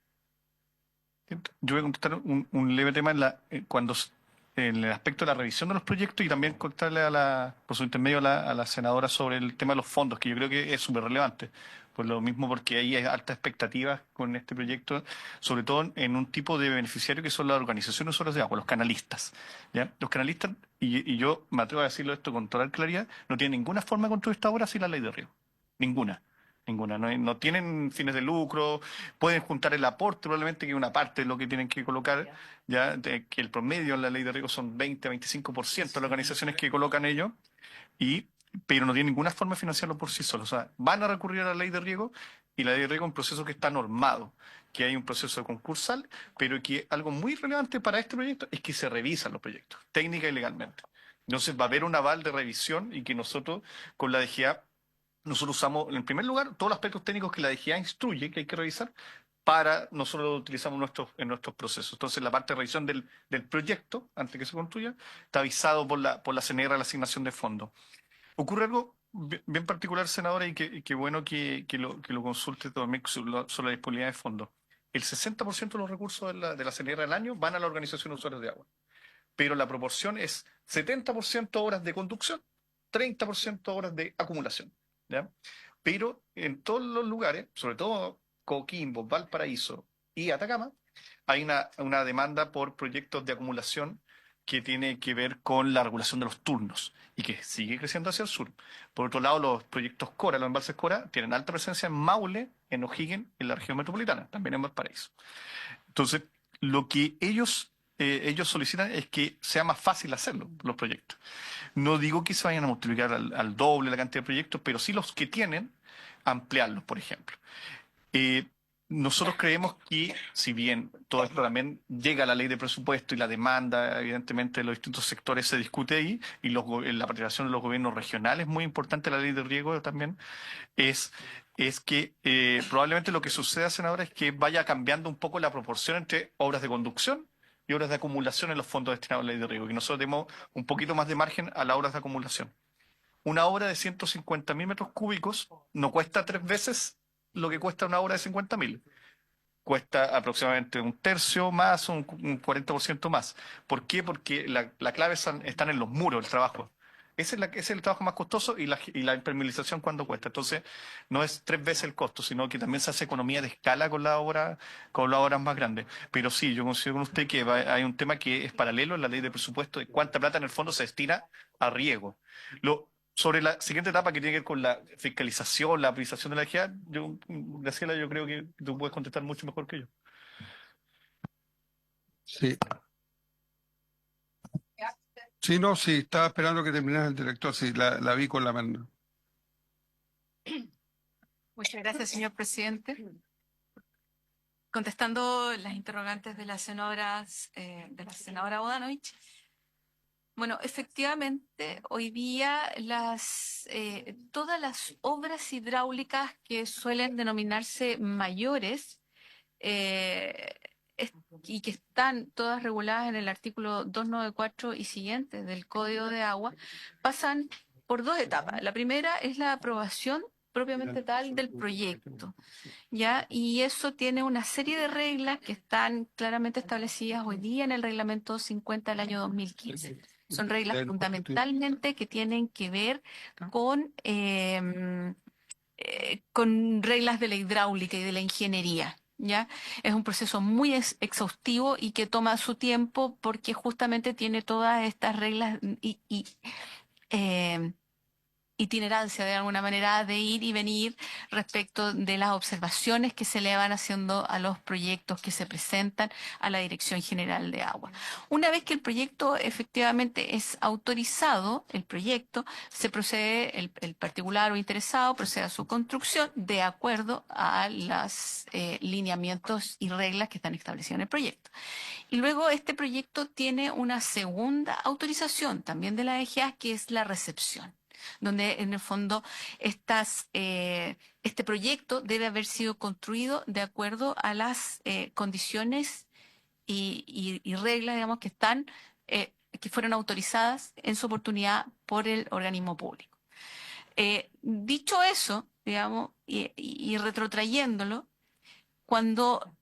Yo voy a contestar un leve tema en el aspecto de la revisión de los proyectos y también contarle por su intermedio a la senadora sobre el tema de los fondos, que yo creo que es súper relevante. Por lo mismo, porque ahí hay altas expectativas con este proyecto, sobre todo en un tipo de beneficiario que son las organizaciones usuarias de agua, los canalistas. ¿Ya? Los canalistas, y yo me atrevo a decirlo esto con total claridad, no tienen ninguna forma de construir esta obra sin la ley de riego. Ninguna. Ninguna, no tienen fines de lucro, pueden juntar el aporte, probablemente que una parte de lo que tienen que colocar, que el promedio en la ley de riego son 20-25% de las organizaciones que colocan ellos, pero no tienen ninguna forma de financiarlo por sí solos. O sea, van a recurrir a la ley de riego y la ley de riego es un proceso que está normado, que hay un proceso concursal, pero que algo muy relevante para este proyecto es que se revisan los proyectos, técnica y legalmente. Entonces va a haber un aval de revisión y que nosotros con la DGA nosotros usamos, en primer lugar, todos los aspectos técnicos que la DGA instruye que hay que revisar nosotros lo utilizamos en nuestros procesos. Entonces, la parte de revisión del proyecto, antes que se construya, está avisado por la CNR la asignación de fondos. Ocurre algo bien particular, senadora, y que bueno que lo consulte también sobre la disponibilidad de fondos. El 60% de los recursos de la CNR al año van a la Organización de Usuarios de Agua. pero la proporción es 70% horas de conducción, 30% horas de acumulación, ¿ya? Pero en todos los lugares, sobre todo Coquimbo, Valparaíso y Atacama, hay una demanda por proyectos de acumulación que tiene que ver con la regulación de los turnos y que sigue creciendo hacia el sur. Por otro lado, los proyectos Cora, los embalses Cora, tienen alta presencia en Maule, en O'Higgins, en la región metropolitana, también en Valparaíso. Entonces, lo que ellos solicitan es que sea más fácil hacerlo, los proyectos. No digo que se vayan a multiplicar al doble la cantidad de proyectos, pero sí los que tienen, ampliarlos, por ejemplo. Eh, Nosotros creemos que, si bien todo esto también llega a la ley de presupuesto y la demanda, evidentemente, de los distintos sectores se discute ahí, y la participación de los gobiernos regionales, muy importante la ley de riego también, es que probablemente lo que suceda, senadora, es que vaya cambiando un poco la proporción entre obras de conducción y obras de acumulación en los fondos destinados a la ley de riego, que nosotros demos un poquito más de margen a las obras de acumulación. Una obra de 150.000 metros cúbicos no cuesta 3 veces lo que cuesta una obra de 50.000. Cuesta aproximadamente un tercio más o un 40% más. ¿Por qué? Porque la clave están en los muros, el trabajo. Ese es el trabajo más costoso y la impermeabilización cuando cuesta. Entonces, no es 3 veces el costo, sino que también se hace economía de escala con las obras más grandes. Pero sí, yo coincido con usted que hay un tema que es paralelo en la ley de presupuesto de cuánta plata en el fondo se destina a riego. Sobre la siguiente etapa que tiene que ver con la fiscalización, la aplicación de la energía, Graciela, yo creo que tú puedes contestar mucho mejor que yo. Sí. Sí, no, sí, estaba esperando que terminara el director, sí, la vi con la mano. Muchas gracias, señor presidente. Contestando las interrogantes de la senadora Bodanovich. Bueno, efectivamente, hoy día todas las obras hidráulicas que suelen denominarse mayores y que están todas reguladas en el artículo 294 y siguientes del Código de Agua, pasan por 2 etapas. La primera es la aprobación propiamente tal del proyecto, ¿ya? Y eso tiene una serie de reglas que están claramente establecidas hoy día en el Reglamento 50 del año 2015. Son reglas fundamentalmente que tienen que ver con reglas de la hidráulica y de la ingeniería. ¿Ya? Es un proceso muy exhaustivo y que toma su tiempo porque justamente tiene todas estas reglas y itinerancia de alguna manera de ir y venir respecto de las observaciones que se le van haciendo a los proyectos que se presentan a la Dirección General de Agua. Una vez que el proyecto efectivamente es autorizado, el proyecto, se procede, el particular o interesado procede a su construcción de acuerdo a los lineamientos y reglas que están establecidos en el proyecto. Y luego este proyecto tiene una segunda autorización también de la EGA, que es la recepción, donde en el fondo este proyecto debe haber sido construido de acuerdo a las condiciones y reglas, digamos, que fueron autorizadas en su oportunidad por el organismo público. Dicho eso, digamos, y retrotrayéndolo, cuando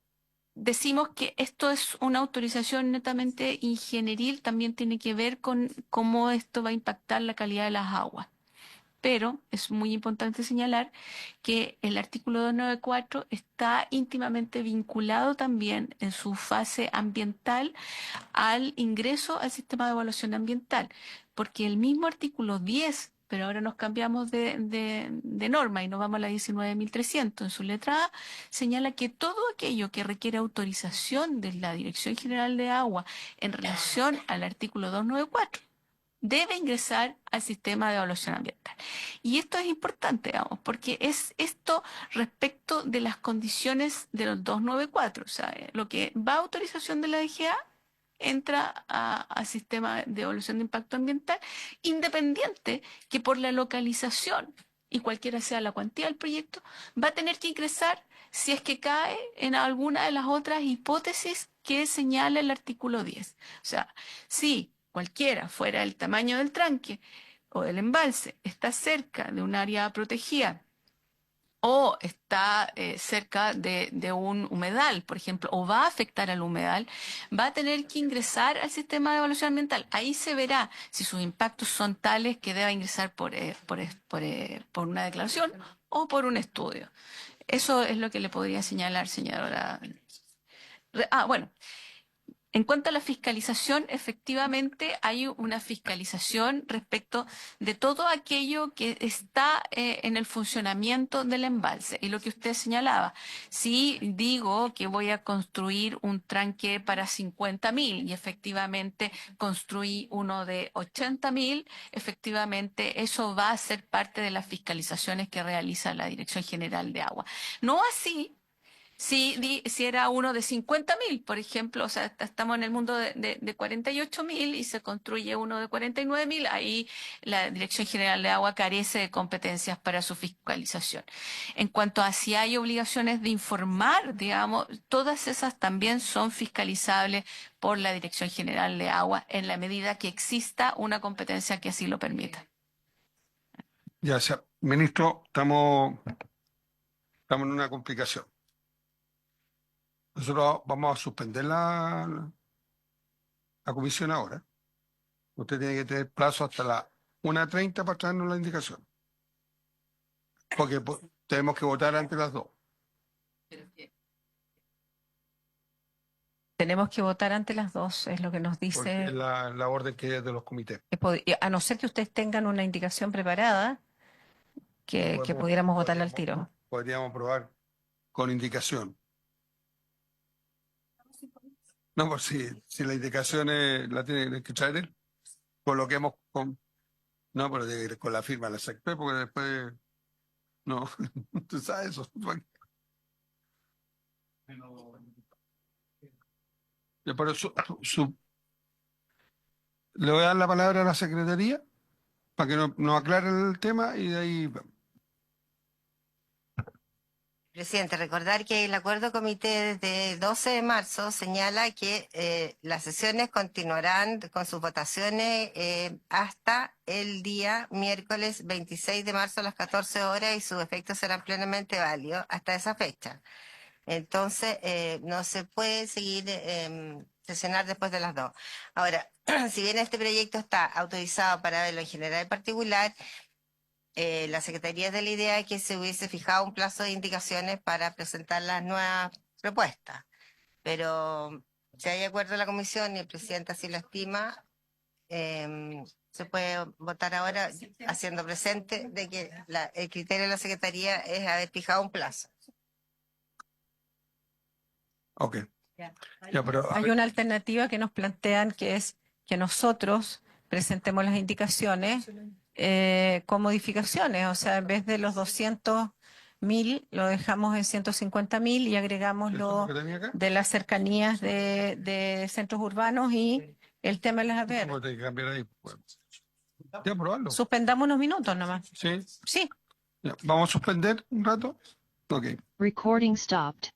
decimos que esto es una autorización netamente ingenieril, también tiene que ver con cómo esto va a impactar la calidad de las aguas. Pero es muy importante señalar que el artículo 294 está íntimamente vinculado también en su fase ambiental al ingreso al sistema de evaluación ambiental, porque el mismo artículo 10, pero ahora nos cambiamos de norma y nos vamos a la 19.300, en su letra A, señala que todo aquello que requiere autorización de la Dirección General de Agua en relación al artículo 294 debe ingresar al sistema de evaluación ambiental. Y esto es importante, digamos, porque es esto respecto de las condiciones de los 294, o sea, lo que va a autorización de la DGA entra al sistema de evaluación de impacto ambiental, independiente que por la localización y cualquiera sea la cuantía del proyecto, va a tener que ingresar si es que cae en alguna de las otras hipótesis que señala el artículo 10. O sea, si cualquiera fuera el tamaño del tranque o del embalse está cerca de un área protegida o está cerca de un humedal, por ejemplo, o va a afectar al humedal, va a tener que ingresar al sistema de evaluación ambiental. Ahí se verá si sus impactos son tales que deba ingresar por una declaración o por un estudio. Eso es lo que le podría señalar, señora. Bueno. En cuanto a la fiscalización, efectivamente hay una fiscalización respecto de todo aquello que está en el funcionamiento del embalse. Y lo que usted señalaba, si digo que voy a construir un tranque para 50.000 y efectivamente construí uno de 80.000, efectivamente eso va a ser parte de las fiscalizaciones que realiza la Dirección General de Agua. No así si era uno de 50.000, por ejemplo, o sea, estamos en el mundo de 48.000 y se construye uno de 49.000, ahí la Dirección General de Agua carece de competencias para su fiscalización. En cuanto a si hay obligaciones de informar, digamos, todas esas también son fiscalizables por la Dirección General de Agua en la medida que exista una competencia que así lo permita. Ya sea, ministro, estamos en una complicación. Nosotros vamos a suspender la comisión ahora. Usted tiene que tener plazo hasta las 1:30 para traernos la indicación. Porque tenemos que votar antes de las 2. Tenemos que votar ante las 2, es lo que nos Porque dice, es la orden que es de los comités. a no ser que ustedes tengan una indicación preparada, que pudiéramos votarla al tiro. Podríamos aprobar con indicación. No, pues si la indicación la tiene que traer él, coloquemos con. No, pero tiene que ir con la firma de la SECP, porque después. No, tú sabes eso. Ya, pero le voy a dar la palabra a la secretaría para que nos aclare el tema y de ahí. Presidente, recordar que el acuerdo comité desde el 12 de marzo señala que las sesiones continuarán con sus votaciones hasta el día miércoles 26 de marzo a las 14 horas y sus efectos serán plenamente válidos hasta esa fecha. Entonces, no se puede seguir sesionar después de las 2. Ahora, si bien este proyecto está autorizado para verlo en general y particular, la Secretaría de la idea es que se hubiese fijado un plazo de indicaciones para presentar las nuevas propuestas. Pero si hay acuerdo en la comisión y el presidente así lo estima, se puede votar ahora haciendo presente de que el criterio de la Secretaría es haber fijado un plazo. Ok. Ya, pero, Hay una alternativa que nos plantean, que es que nosotros presentemos las indicaciones con modificaciones, o sea, en vez de los 200.000 lo dejamos en 150.000 y agregamos ¿eso es lo lo que tenía acá? de las cercanías de centros urbanos y el tema de las APR. Vamos a tener que cambiar ahí. Bueno. Ya, probarlo. Suspendamos unos minutos nomás. Sí. Sí. Ya, vamos a suspender un rato. Ok. Recording stopped.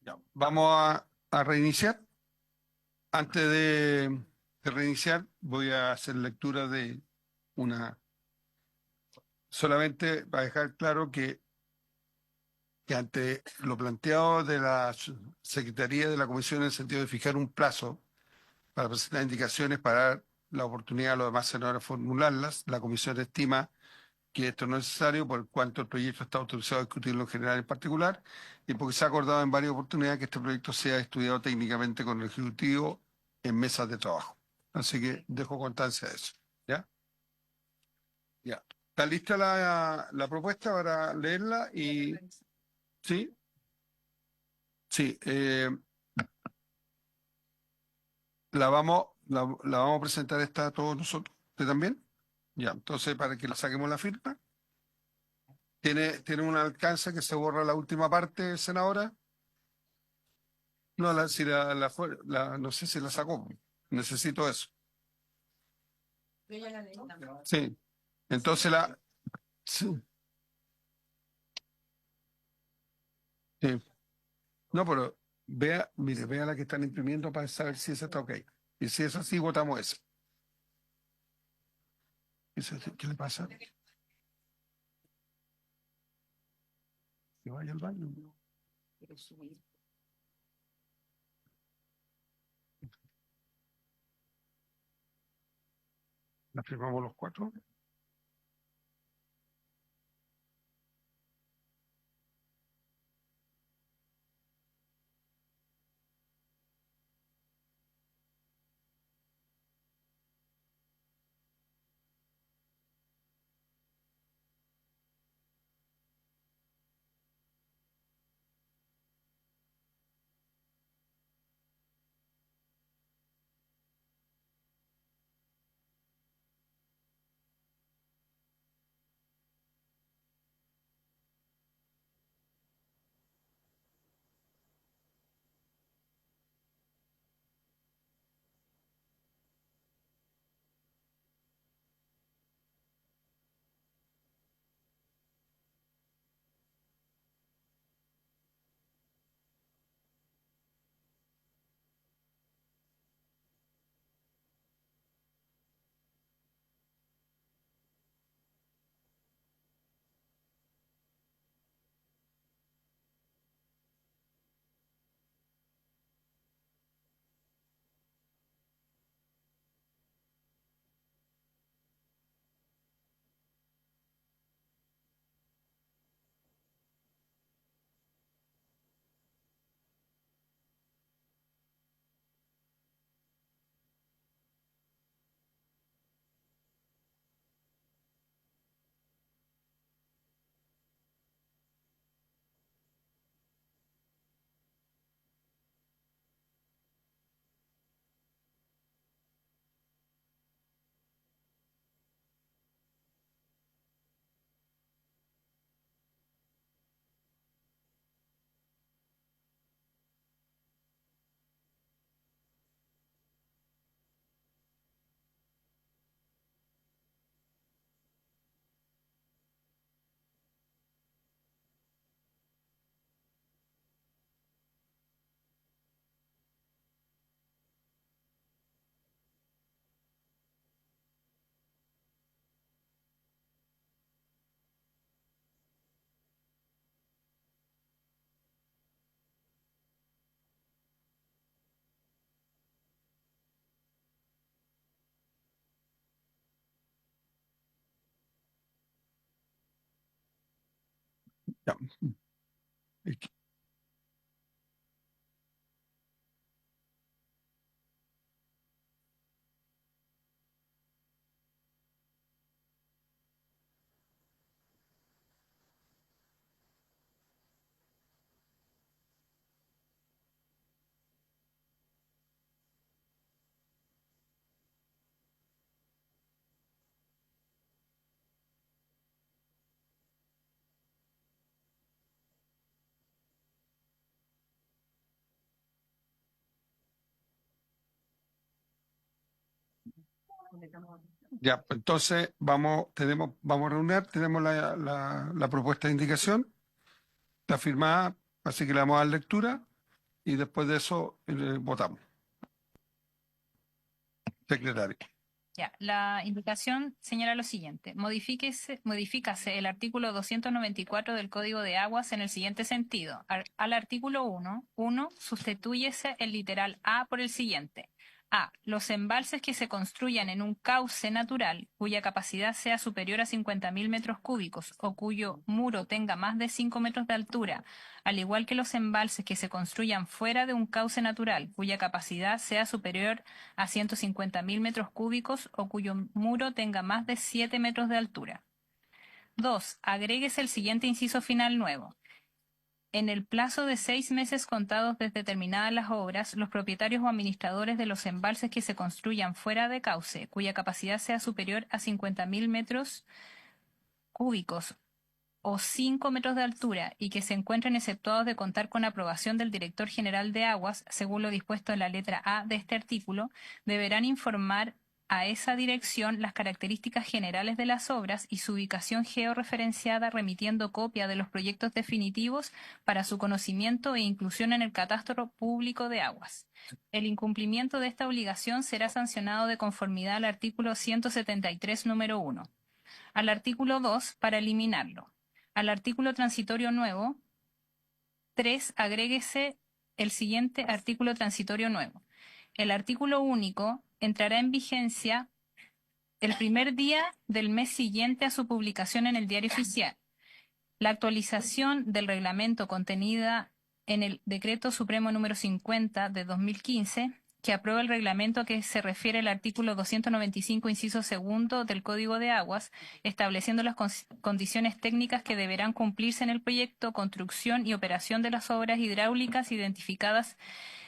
Ya, vamos a reiniciar. Antes de reiniciar, voy a hacer lectura de una, solamente para dejar claro que ante lo planteado de la Secretaría de la Comisión en el sentido de fijar un plazo para presentar indicaciones para dar la oportunidad a los demás senadores de formularlas, la Comisión estima que esto no es necesario por cuanto el proyecto está autorizado a discutirlo en general en particular y porque se ha acordado en varias oportunidades que este proyecto sea estudiado técnicamente con el Ejecutivo en mesas de trabajo. Así que dejo constancia de eso. ¿Ya? Ya. ¿Está lista la propuesta para leerla? ¿Sí? Sí. La vamos a presentar esta a todos nosotros. ¿Usted también? Ya. Entonces, para que le saquemos la firma. ¿Tiene un alcance que se borra la última parte, senadora? No, si no sé si la sacó. Necesito eso. Sí. Entonces sí, sí. No, pero mire, vea la que están imprimiendo para saber si esa está ok. Y si es así, votamos esa. ¿Qué le pasa? Que vaya al baño. La firmamos los cuatro. Ya. Es que- Ya, pues entonces vamos a reunir, tenemos la propuesta de indicación, está firmada, así que le vamos a dar lectura. y después de eso votamos. Secretario. Ya, la indicación señala lo siguiente. Modifícase el artículo 294 del Código de Aguas en el siguiente sentido. Al artículo 1, sustitúyese el literal A por el siguiente. A. Los embalses que se construyan en un cauce natural cuya capacidad sea superior a 50.000 metros cúbicos o cuyo muro tenga más de 5 metros de altura, al igual que los embalses que se construyan fuera de un cauce natural cuya capacidad sea superior a 150.000 metros cúbicos o cuyo muro tenga más de 7 metros de altura. 2. Agréguese el siguiente inciso final nuevo. En el plazo de 6 meses contados desde terminadas las obras, los propietarios o administradores de los embalses que se construyan fuera de cauce, cuya capacidad sea superior a 50.000 metros cúbicos o 5 metros de altura y que se encuentren exceptuados de contar con aprobación del Director General de Aguas, según lo dispuesto en la letra A de este artículo, deberán informar a esa dirección las características generales de las obras y su ubicación georreferenciada, remitiendo copia de los proyectos definitivos para su conocimiento e inclusión en el catastro público de aguas. El incumplimiento de esta obligación será sancionado de conformidad al artículo 173, número 1. Al artículo 2, para eliminarlo. Al artículo transitorio nuevo, 3, agréguese el siguiente artículo transitorio nuevo. El artículo único entrará en vigencia el primer día del mes siguiente a su publicación en el Diario Oficial. La actualización del reglamento contenida en el Decreto Supremo número 50 de 2015, que aprueba el reglamento a que se refiere el artículo 295, inciso segundo del Código de Aguas, estableciendo las condiciones técnicas que deberán cumplirse en el proyecto, construcción y operación de las obras hidráulicas identificadas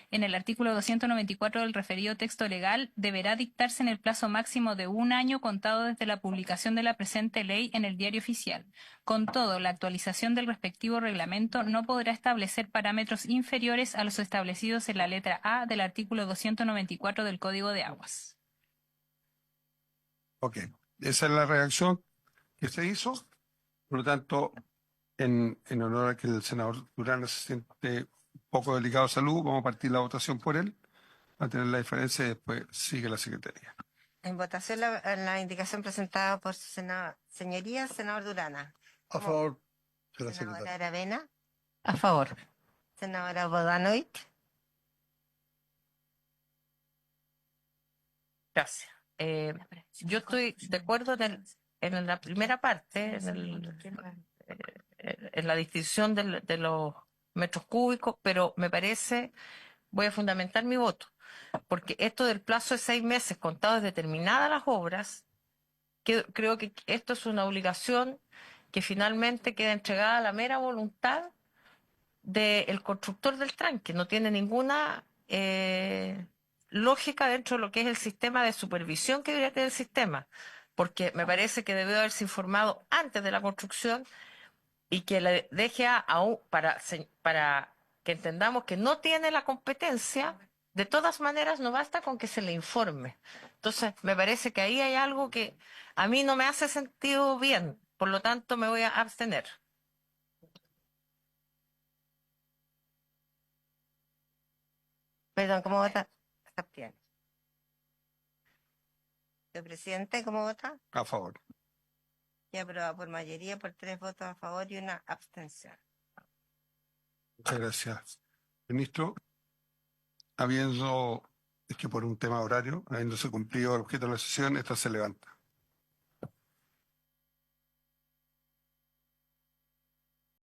en el artículo 294 del referido texto legal, deberá dictarse en el plazo máximo de 1 año contado desde la publicación de la presente ley en el Diario Oficial. Con todo, la actualización del respectivo reglamento no podrá establecer parámetros inferiores a los establecidos en la letra A del artículo 294 del Código de Aguas. Ok, esa es la reacción que se hizo. Por lo tanto, en honor a que el senador Durán se siente un poco delicado de salud, vamos a partir la votación por él, a tener la diferencia y después sigue la Secretaría. En votación la indicación presentada por su señoría, senador Durana. A favor de la Senadora secretaria. Aravena, A favor. senadora Bodanovic, Gracias. Yo estoy de acuerdo en la primera parte, en la distinción de los metros cúbicos, pero me parece, voy a fundamentar mi voto, porque esto del plazo de 6 meses contados desde terminadas las obras, creo que esto es una obligación que finalmente queda entregada a la mera voluntad del constructor del tranque. No tiene ninguna lógica dentro de lo que es el sistema de supervisión que debería tener el sistema, porque me parece que debe haberse informado antes de la construcción y que le deje para que entendamos que no tiene la competencia. De todas maneras, no basta con que se le informe. Entonces, me parece que ahí hay algo que a mí no me hace sentido bien, por lo tanto me voy a abstener. perdón, ¿cómo vota? Se abstiene. El presidente, ¿cómo vota? A favor. Y aprobado por mayoría, por 3 votos a favor y 1 abstención. Muchas gracias. Ministro, es que por un tema horario, habiéndose cumplido el objeto de la sesión, esta se levanta.